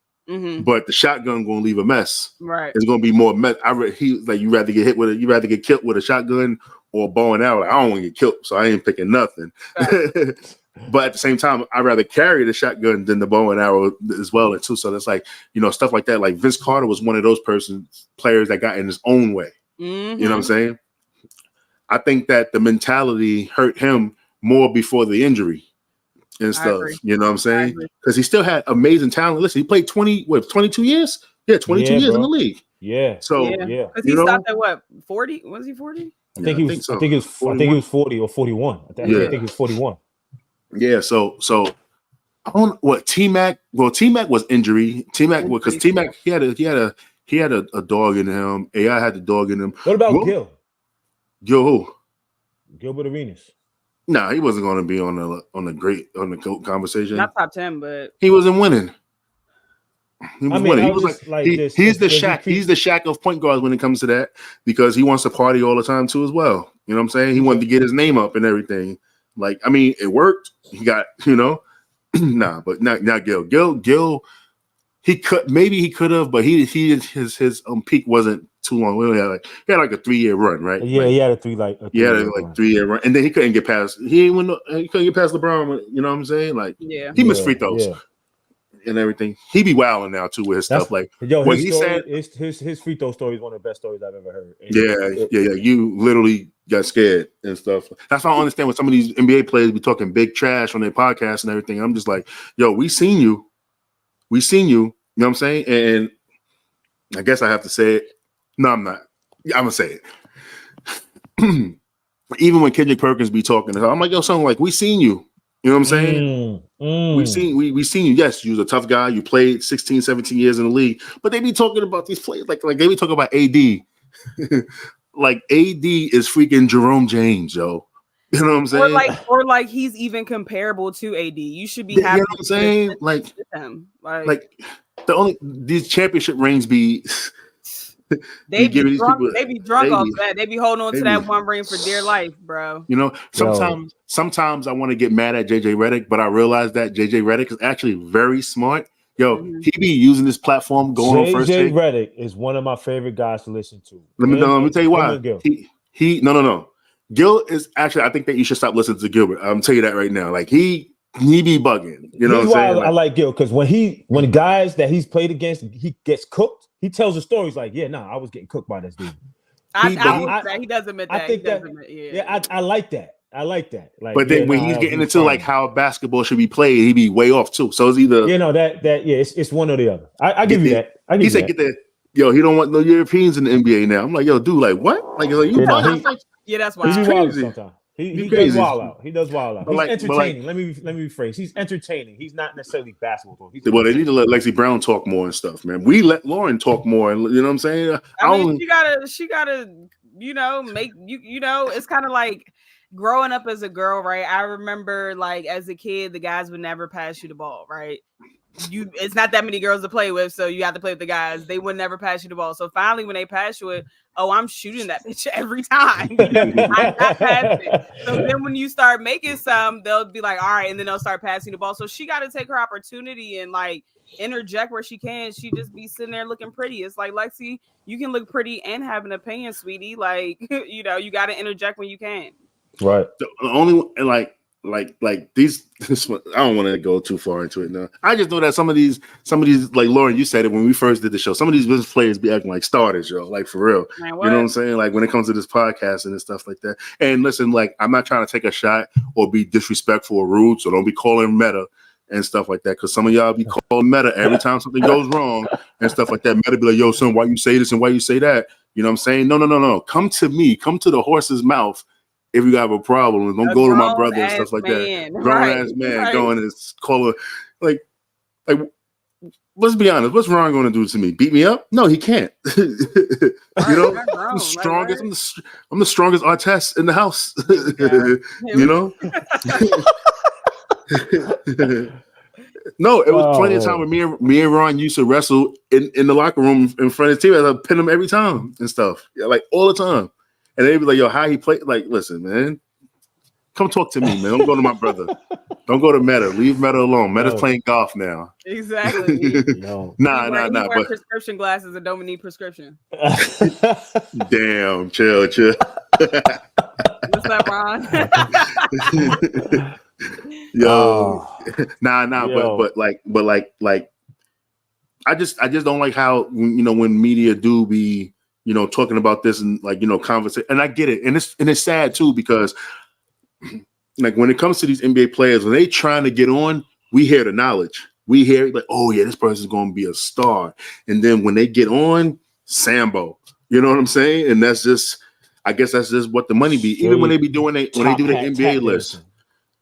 but the shotgun going to leave a mess. Right, it's going to be more mess. You rather get hit with you rather get killed with a shotgun or a bow and arrow. Like, I don't want to get killed, so I ain't picking nothing. Right. But at the same time, I'd rather carry the shotgun than the bow and arrow as well too. So that's like stuff like that. Like Vince Carter was one of those players that got in his own way. Mm-hmm. You know what I'm saying? I think that the mentality hurt him more before the injury and stuff. You know what I'm saying? Because he still had amazing talent. Listen, he played 22 years? Yeah, 22 years in the league. Yeah. So because he stopped at what, 40? Was he 40? I think he was 40 or 41. I think he was 41. Yeah, so I don't know what T-Mac. Well, T-Mac was injury. T-Mac because T-Mac he had a dog in him. AI had the dog in him. What about Gil? Gil who? Gilbert Arenas. No, he wasn't going to be on the GOAT conversation. Not top 10, but he wasn't winning. He was winning. He was he's the Shaq. He's the Shaq of point guards when it comes to that because he wants to party all the time too as well. You know what I'm saying? He wanted to get his name up and everything. Like, I mean, it worked. He got, but not Gil. Gil, he could have, but his peak wasn't too long. He had like a 3-year run, right? Yeah, he had a 3-year run, and then he couldn't get past. He couldn't get past LeBron. You know what I'm saying? Like, he missed free throws and everything. He be wilding now too with his stuff. Like, when he said his free throw story is one of the best stories I've ever heard. Yeah. You literally got scared and stuff. That's why I don't understand when some of these NBA players be talking big trash on their podcasts and everything. I'm just like, yo, we seen you, know what I'm saying? And I guess I have to say it. No, I'm not. I'm gonna say it. Even when Kendrick Perkins be talking to her, I'm like, yo, son, like we seen you. You know what I'm saying? We seen you. Yes, you was a tough guy. You played 16, 17 years in the league, but they be talking about these players like they be talking about AD. Like AD is freaking Jerome James, yo. You know what I'm saying? Or like he's even comparable to AD. You should be happy. You know what I'm saying? Like these championship rings be they be drunk. They be drunk off of that. They be holding on to that one ring for dear life, bro. You know, sometimes I want to get mad at JJ Redick, but I realize that JJ Redick is actually very smart. Yo, he be using this platform going on first take. JJ Redick is one of my favorite guys to listen to. Let me tell you why. No. Gil is actually, I think that you should stop listening to Gilbert. I'm tell you that right now. Like he be bugging. You know what I'm saying? I like Gil because when guys that he's played against, he gets cooked. He tells the stories like, I was getting cooked by this dude. He does admit that. I think I like that. I like that. Like, but then when he's getting into like how basketball should be played, he be way off too. So it's either it's one or the other. I give you that. He said, "Get that." Yo, he don't want no Europeans in the NBA now. I'm like, yo, dude, like what? Like you that's why he's wild sometimes. He does wild out. He does wild out. He's entertaining. Let me rephrase. He's entertaining. He's not necessarily basketball. Well, they need to let Lexi Brown talk more and stuff, man. We let Lauren talk more, and you know what I'm saying? I mean, she gotta, make it's kind of like growing up as a girl, right? I remember like as a kid, the guys would never pass you the ball, right? It's not that many girls to play with, so you have to play with the guys. They would never pass you the ball. So finally, when they pass you it, I'm shooting that bitch every time. I'm not passing. So then when you start making some, they'll be like, all right, and then they'll start passing the ball. So she got to take her opportunity and like interject where she can. She just be sitting there looking pretty. It's like, Lexi, you can look pretty and have an opinion, sweetie. Like, you got to interject when you can. Right. The only like these I don't want to go too far into it now. I just know that some of these like Lauren, you said it when we first did the show, some of these business players be acting like starters, yo, like for real. Man, you know what I'm saying? Like when it comes to this podcast and stuff like that. And listen, like I'm not trying to take a shot or be disrespectful or rude, so don't be calling Meta and stuff like that, because some of y'all be calling Meta every time something goes wrong and stuff like that. Meta be like, yo, son, why you say this and why you say that? You know what I'm saying? No. Come to me. Come to the horse's mouth. If you have a problem, don't go to my brother and stuff like that. Grown ass man going and calling like let's be honest, what's Ron going to do to me? Beat me up? No, he can't. You know, I'm the strongest. I'm the strongest Artest in the house. You know. No, it was plenty of time when me and Ron used to wrestle in the locker room in front of the TV. I'd pin him every time and stuff, like all the time. And they'd be like, yo, how he play? Like, listen, man, come talk to me, man. Don't go to my brother. Don't go to Meta. Leave Meta alone. Meta's playing golf now. Exactly. Nah. But prescription glasses and don't need prescription. Damn, chill. What's that, Ron? Yo. Yo. But like, I just don't like how, when media do be, talking about this and like, conversation. And I get it. And it's sad too, because like when it comes to these NBA players, when they trying to get on, we hear the knowledge. We hear like, oh yeah, this person's going to be a star. And then when they get on, Sambo, you know what I'm saying? And that's just, I guess that's just what the money be. Even when they be doing when they do the NBA list,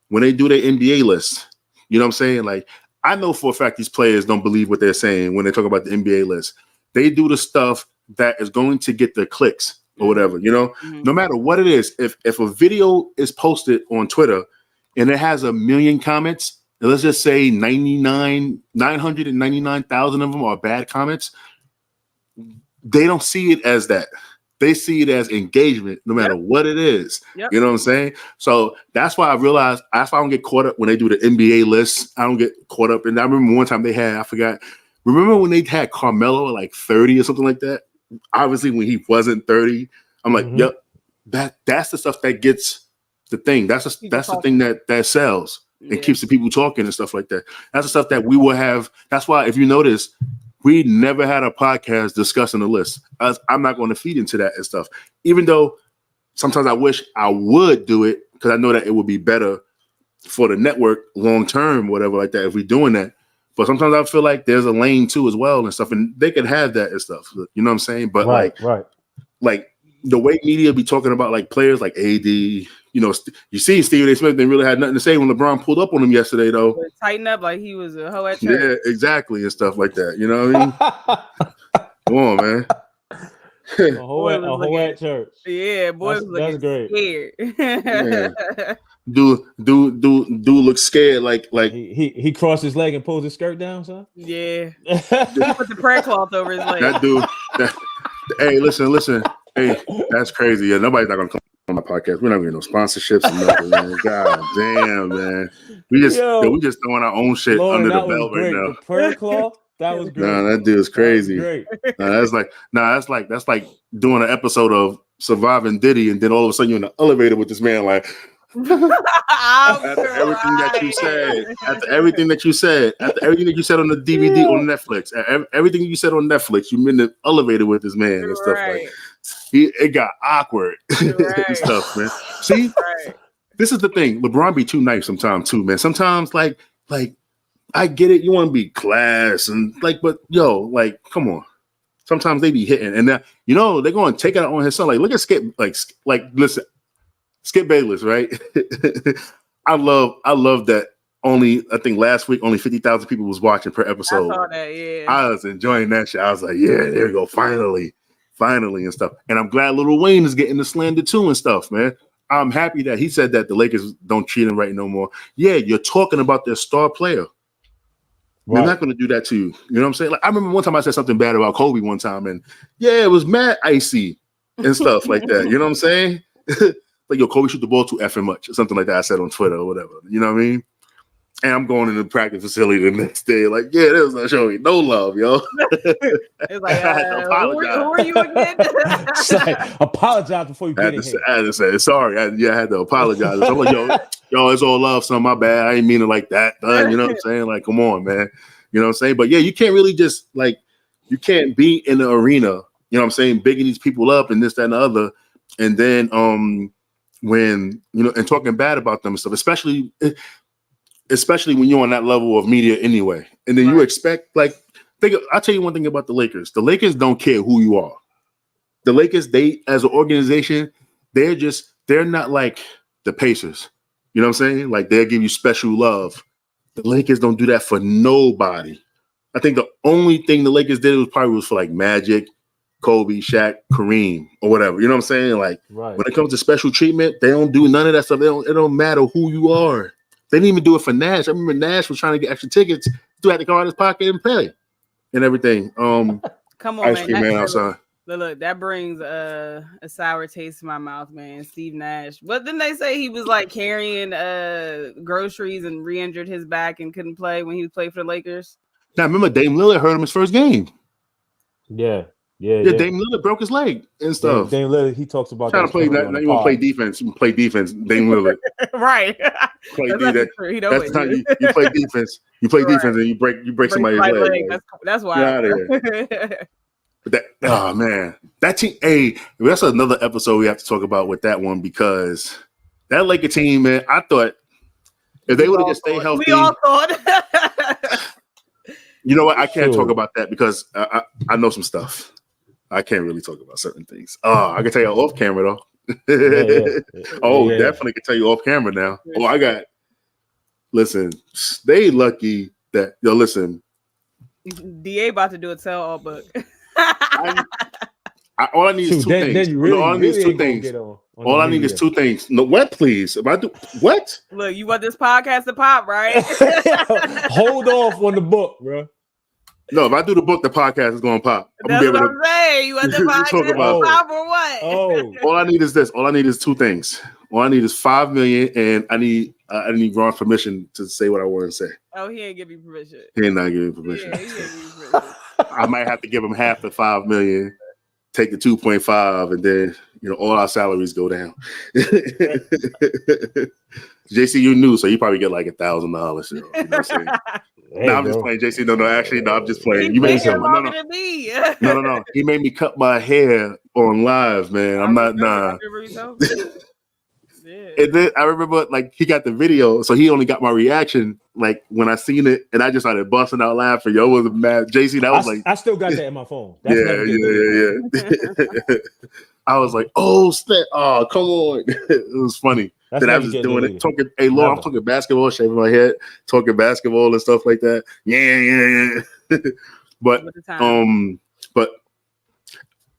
when they do their NBA list, you know what I'm saying? Like, I know for a fact these players don't believe what they're saying when they talk about the NBA list. They do the stuff that is going to get the clicks or whatever, no matter what it is. If a video is posted on Twitter and it has 1 million comments, and let's just say 999,000 of them are bad comments, they don't see it as that. They see it as engagement, no matter what it is. Yep. You know what I'm saying? So that's why I realized, that's why I don't get caught up when they do the NBA lists. I don't get caught up. And I remember one time remember when they had Carmelo at like 30 or something like that? Obviously, when he wasn't 30, I'm like, yep, that's the stuff that gets the thing. That's the thing that sells and keeps the people talking and stuff like that. That's the stuff that we will have. That's why, if you notice, we never had a podcast discussing the list. I'm not going to feed into that and stuff, even though sometimes I wish I would do it, because I know that it would be better for the network long term, whatever like that, if we're doing that. But sometimes I feel like there's a lane too as well and stuff, and they could have that and stuff. You know what I'm saying? But right. like the way media be talking about like players like AD, you know, you see Stephen A. Smith didn't really have nothing to say when LeBron pulled up on him yesterday, though. Tighten up like he was a hoe at church. Yeah, exactly, and stuff like that. You know what I mean? Come on, man. a hoe at church. Yeah, boy, that's great. Scared. Yeah. Dude look scared, like he crossed his leg and pulled his skirt down, son. Yeah, he put the prayer cloth over his leg. That dude. Hey, listen. Hey, that's crazy. Yeah, nobody's not gonna come on my podcast. We're not getting no sponsorships or nothing, man. God damn, man. We just throwing our own shit Lauren, under the belt right now. The prayer cloth. That was great. Nah, that dude's crazy. Great. That's like doing an episode of Surviving Diddy, and then all of a sudden you're in the elevator with this man, like after everything that you said on the DVD on Netflix, everything you said on Netflix, you're in the elevator with this man and stuff like. It got awkward and stuff, man. See, this is the thing. LeBron be too nice sometimes too, man. Sometimes like I get it. You want to be class and like, but yo, like, come on. Sometimes they be hitting, and then you know they're going to take it out on his son. Like, look at Skip. Like, listen, Skip Bayless, right? I love that. I think last week only 50,000 people was watching per episode. I saw that. Yeah, I was enjoying that shit. I was like, yeah, there we go, finally, and stuff. And I'm glad Lil Wayne is getting the slander too and stuff, man. I'm happy that he said that the Lakers don't treat him right no more. Yeah, you're talking about their star player. Right. They're not going to do that to you. You know what I'm saying? Like, I remember one time I said something bad about Kobe one time, and yeah, it was mad icy and stuff like that. You know what I'm saying? Like, yo, Kobe shoot the ball too effing much or something like that. I said on Twitter or whatever. You know what I mean? And I'm going in the practice facility the next day. Like, yeah, that was not showing no love, yo. It's like, I had to apologize. Who are you again? Like, apologize before you get in here. I had to say sorry. I had to apologize. I'm like, yo, it's all love, son. My bad. I ain't mean it like that. You know what I'm saying? Like, come on, man. You know what I'm saying? But yeah, you can't really just like, you can't be in the arena, you know what I'm saying, bigging these people up and this, that, and the other. And then when, you know, and talking bad about them and stuff, especially when you're on that level of media anyway. And then you expect, like, I'll tell you one thing about the Lakers. The Lakers don't care who you are. The Lakers, they, as an organization, they're not like the Pacers. You know what I'm saying? Like, they'll give you special love. The Lakers don't do that for nobody. I think the only thing the Lakers did was for like Magic, Kobe, Shaq, Kareem, or whatever. You know what I'm saying? Like, when it comes to special treatment, they don't do none of that stuff. It don't matter who you are. They didn't even do it for Nash. I remember Nash was trying to get extra tickets. He had to go out of his pocket and pay and everything. Come on, ice cream man outside. Look, that brings a sour taste to my mouth, man. Steve Nash. But didn't they say he was like carrying groceries and re-injured his back and couldn't play when he played for the Lakers? Now, remember Dame Lillard hurt him his first game. Yeah. Dame Lillard broke his leg and stuff. Dame Lillard, he talks about trying to play. Now you want to play defense? You play defense. Dame Lillard, right? That's the time you play defense. You play defense and you break somebody's leg. That's why. But oh man, that team. Hey, that's another episode we have to talk about with that one because that Laker team, man. I thought if they would have just stayed healthy, we all thought. You know what? I can't talk about that because I know some stuff. I can't really talk about certain things. I can tell you off camera though. Definitely can tell you off camera now. Listen, they lucky that listen. DA about to do a tell-all book. All I need is two things. All I need is two things. All I need is two things. No, what, please? If I do what? Look, you want this podcast to pop, right? Hold off on the book, bro. No, if I do the book, the podcast is going to pop. That's what I'm saying. You want the podcast to pop or what? Oh, all I need is this. All I need is two things. All I need is $5 million, and I need Ron's permission to say what I want to say. Oh, he ain't give you permission. He ain't not give me permission. Yeah, he ain't give you permission. I might have to give him half the $5 million, take the 2.5, and then all our salaries go down. JC, you knew, so you probably get like $1,000. You know what I'm saying? Hey, I'm just playing, JC. No, actually, I'm just playing. You made no. He made me cut my hair on live, man. I'm not. Nah. Yeah. And then I remember like he got the video, so he only got my reaction like when I seen it, and I just started busting out laughing. Yo, was mad. JC, that was like I still got that in my phone. That's yeah, never get deleted. yeah. I was like, oh snap! Oh, come on! It was funny. That's Then I never was just get doing deleted. it, talking. Hey, Lord, I'm Never. talking basketball, shaving my head, talking basketball and stuff like that. Yeah. But What the time? but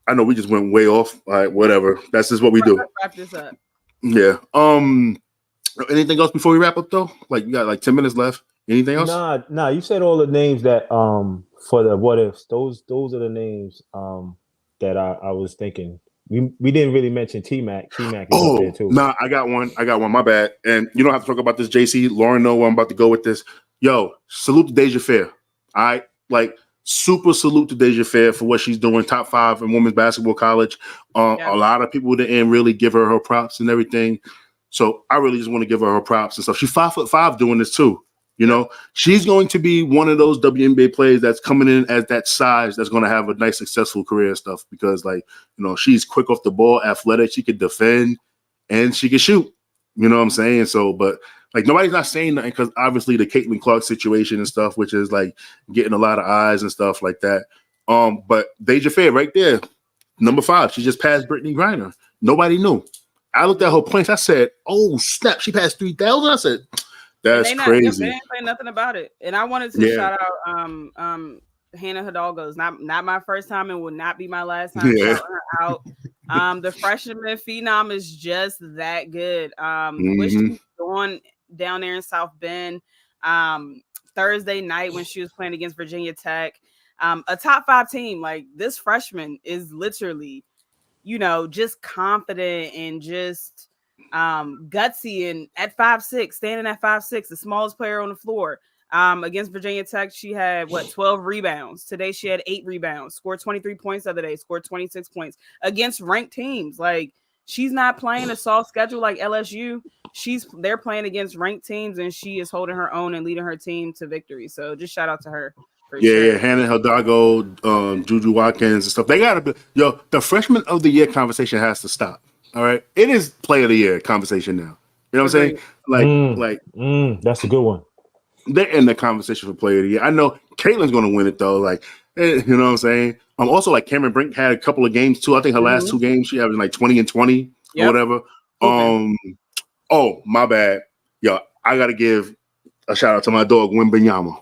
I know we just went way off. All right, whatever. That's just what we do. Let's wrap this up. Yeah. Anything else before we wrap up though? Like you got like 10 minutes left. Anything else? Nah. You said all the names that for the what ifs. Those are the names that I was thinking. We didn't really mention T-Mac. T-Mac is up there too. Nah, I got one. My bad. And you don't have to talk about this, JC. Lauren know where I'm about to go with this. Yo, salute to Deja Fair. All right. Like super salute to Deja Fair for what she's doing. Top 5 in women's basketball college. A lot of people didn't really give her props and everything. So I really just want to give her props and stuff. She's 5'5" doing this too. You know, she's going to be one of those WNBA players that's coming in as that size that's going to have a nice, successful career and stuff because, like, you know, she's quick off the ball, athletic. She can defend and she can shoot. You know what I'm saying? So, but like nobody's not saying nothing because obviously the Caitlin Clark situation and stuff, which is like getting a lot of eyes and stuff like that. But Deja Fair right there, number 5, she just passed Brittany Griner. Nobody knew. I looked at her points. I said, "Oh snap! She passed 3,000." I said, "That's crazy." They ain't saying nothing about it. And I wanted to shout out Hannah Hidalgo's not my first time and will not be my last time shouting her out. The freshman phenom is just that good. What she's doing down there in South Bend Thursday night when she was playing against Virginia Tech, a top 5 team. Like this freshman is literally, you know, just confident and just gutsy and at 5'6", standing at 5'6", the smallest player on the floor. Against Virginia Tech, she had 12 rebounds. Today she had 8 rebounds, scored 23 points the other day, scored 26 points against ranked teams. Like she's not playing a soft schedule like LSU. They're playing against ranked teams and she is holding her own and leading her team to victory. So just shout out to her. Yeah, Hannah Hidalgo, Juju Watkins and stuff. They gotta be the freshman of the year conversation has to stop. All right. It is player of the year conversation now. You know what I'm saying? That's a good one. They're in the conversation for player of the year. I know Caitlin's gonna win it though. Like, you know what I'm saying? Also like Cameron Brink had a couple of games too. I think her last 2 games she having like 20 and 20 or whatever. Oh, my bad. Yo, I gotta give a shout out to my dog Wembanyama.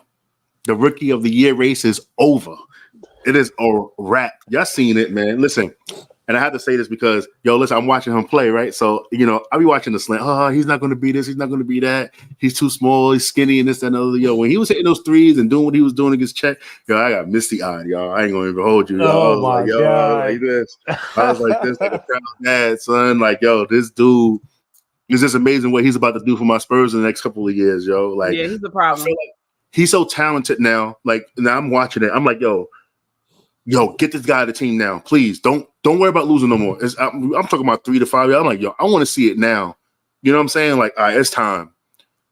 The rookie of the year race is over. It is a wrap. Y'all seen it, man. Listen, and I have to say this because, listen, I'm watching him play, right? So, I'll be watching the slant. Oh, he's not going to be this. He's not going to be that. He's too small. He's skinny and this, that, and other. When he was hitting those threes and doing what he was doing against Chet, I got misty-eyed, y'all. I ain't going to even hold you. Oh, my God. I was like this. I was like this, like a proud dad, son. Like, this dude is just amazing what he's about to do for my Spurs in the next couple of years, yo. Like, yeah, he's the problem. I feel like he's so talented now. Like, now I'm watching it. I'm like, yo, get this guy to the team now. Please don't worry about losing no more. I'm talking about 3 to 5 years. I'm like, I want to see it now. You know what I'm saying? Like, all right, it's time.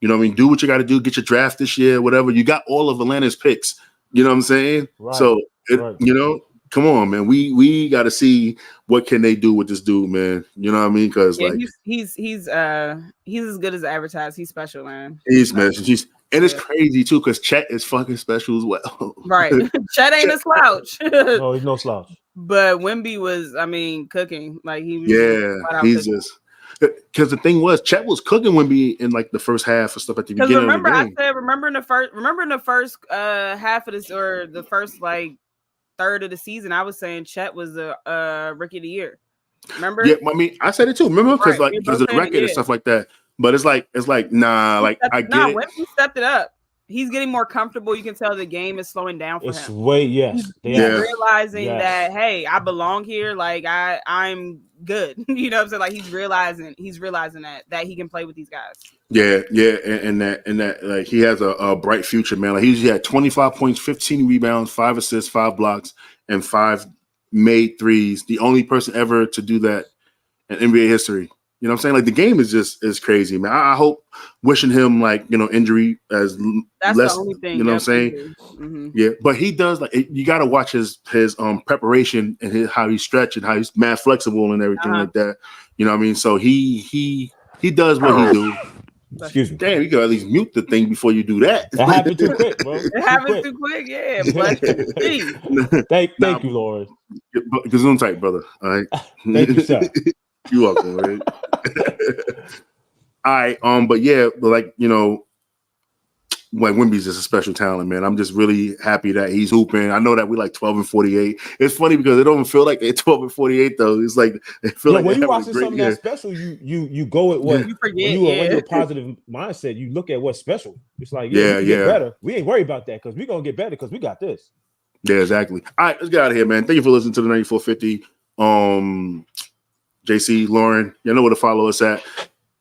You know what I mean? Do what you got to do. Get your draft this year, whatever. You got all of Atlanta's picks. You know what I'm saying? Right. So, come on, man. We got to see what can they do with this dude, man. You know what I mean? Because he's as good as advertised. He's special, man. And it's crazy too because Chet is fucking special as well. Right, Chet ain't a slouch. No, he's no slouch. But Wemby was, cooking. Like he was. Yeah, he's cooking. Just because the thing was Chet was cooking Wemby in like the first half or stuff at the beginning of the game. I said, remember in the first half of this or the first like third of the season, I was saying Chet was a rookie of the year. Remember? Yeah, I said it too. Remember because of the record and stuff like that. But it's like nah, like I get it. When he stepped it up, he's getting more comfortable. You can tell the game is slowing down for him. He's realizing that hey, I belong here. Like I'm good. You know what I'm saying? Like he's realizing that he can play with these guys. Yeah, and that like he has a bright future, man. Like he had 25 points, 15 rebounds, 5 assists, 5 blocks, and 5 made threes. The only person ever to do that in NBA history. You know what I'm saying? Like the game is crazy, man. I hope wishing him like, injury as that's less, the only thing. You know what I'm saying? Mm-hmm. Yeah. But he does like, you got to watch his preparation and how he stretch and how he's mad flexible and everything like that. You know what I mean? So he He does what he do. Excuse me. Damn, you gotta at least mute the thing before you do that. That happened too quick, bro. It happened too quick. Yeah. Bless you. Thank you, Lauren. Gazoon tight, brother. All right. Thank you, sir. You're welcome, right? All right. But yeah, like, you know, when Wemby's just a special talent, man. I'm just really happy that he's hooping. I know that we like 12-48. It's funny because it don't feel like they're 12-48 though. It's like they feel like when you watching something that's special, you go with what you forget. When you're a positive mindset, you look at what's special. It's like we can get better. We ain't worried about that because we're gonna get better because we got this. Yeah, exactly. All right, let's get out of here, man. Thank you for listening to the 9450. JC, Lauren, you know where to follow us at.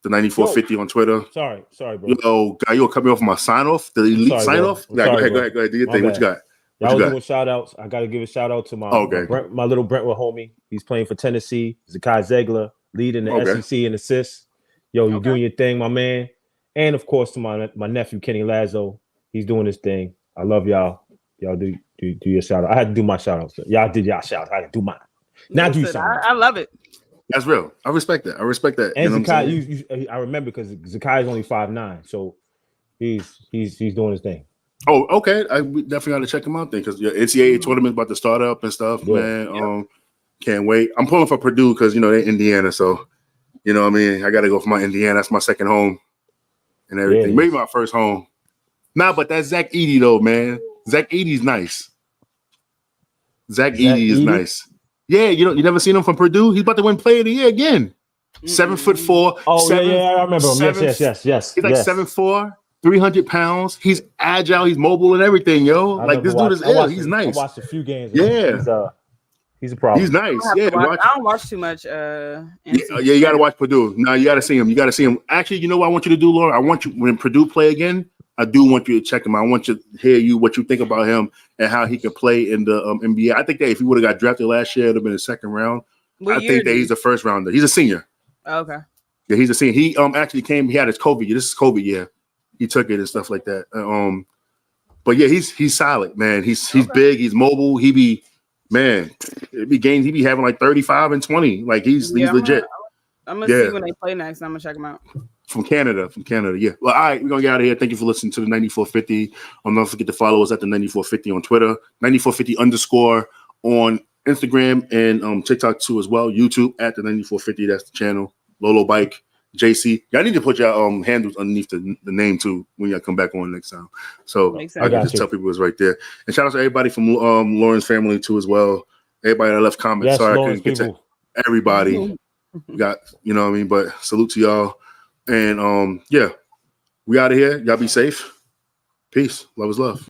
The 9450 on Twitter. Sorry, bro. Yo, guy, you'll cut me off my sign off. The elite sign off. Go ahead. Do your thing. What you got? I was doing shout outs. I got to give a shout out to my little Brentwood homie. He's playing for Tennessee. Zakai Zegler, leading the SEC in assists. Yo, you're doing your thing, my man. And of course, to my nephew Kenny Lazo. He's doing his thing. I love y'all. Y'all do your shout out. I had to do my shout outs. Y'all did y'all shout out. I had to do mine. Now do something. I love it. That's real. I respect that. And you know Zakai, I remember because Zakai is only 5'9", so he's doing his thing. Oh, okay. We definitely got to check him out then because your NCAA tournament about to start up and stuff, man. Yeah. Can't wait. I'm pulling for Purdue because you know they're Indiana, so you know what I mean. I got to go for my Indiana. That's my second home and everything. Maybe my first home. Nah, but that's Zach Edey though, man. Zach Edey's nice. Zach Edey is nice. Yeah, you never seen him from Purdue? He's about to win Player of the Year again. 7'4". Oh, I remember him. Yes. He's like 7'4", 300 pounds. He's agile, he's mobile and everything, yo. Like this dude is ill. He's nice. I watched a few games. Yeah. He's a problem. He's nice. I don't watch too much. You got to watch Purdue. No, you got to see him. Actually, you know what I want you to do, Laura? I want you, when Purdue play again, I do want you to check him out. I want you to hear what you think about him and how he can play in the NBA. I think that if he would have got drafted last year, it would have been the second round. I think that he's the first rounder. He's a senior. Oh, okay. Yeah, he's a senior. He actually came. He had his COVID year. This is COVID year. He took it and stuff like that. But yeah, he's solid, man. He's big. He's mobile. He be games. He be having like 35 and 20. Like he's legit. I'm gonna see when they play next. I'm gonna check him out. From Canada, yeah. Well, all right, we're gonna get out of here. Thank you for listening to the 9450. Don't forget to follow us at the 9450 on Twitter, 9450_ on Instagram and TikTok too as well. YouTube at the 9450. That's the channel. Lolo Bike, JC. Y'all need to put your handles underneath the name too when y'all come back on next time. So I can just tell people it's right there. And shout out to everybody from Lauren's family too as well. Everybody that left comments. Yes, sorry I couldn't get to everybody. Got you know what I mean, but salute to y'all. And we out of here. Y'all be safe. Peace. Love is love.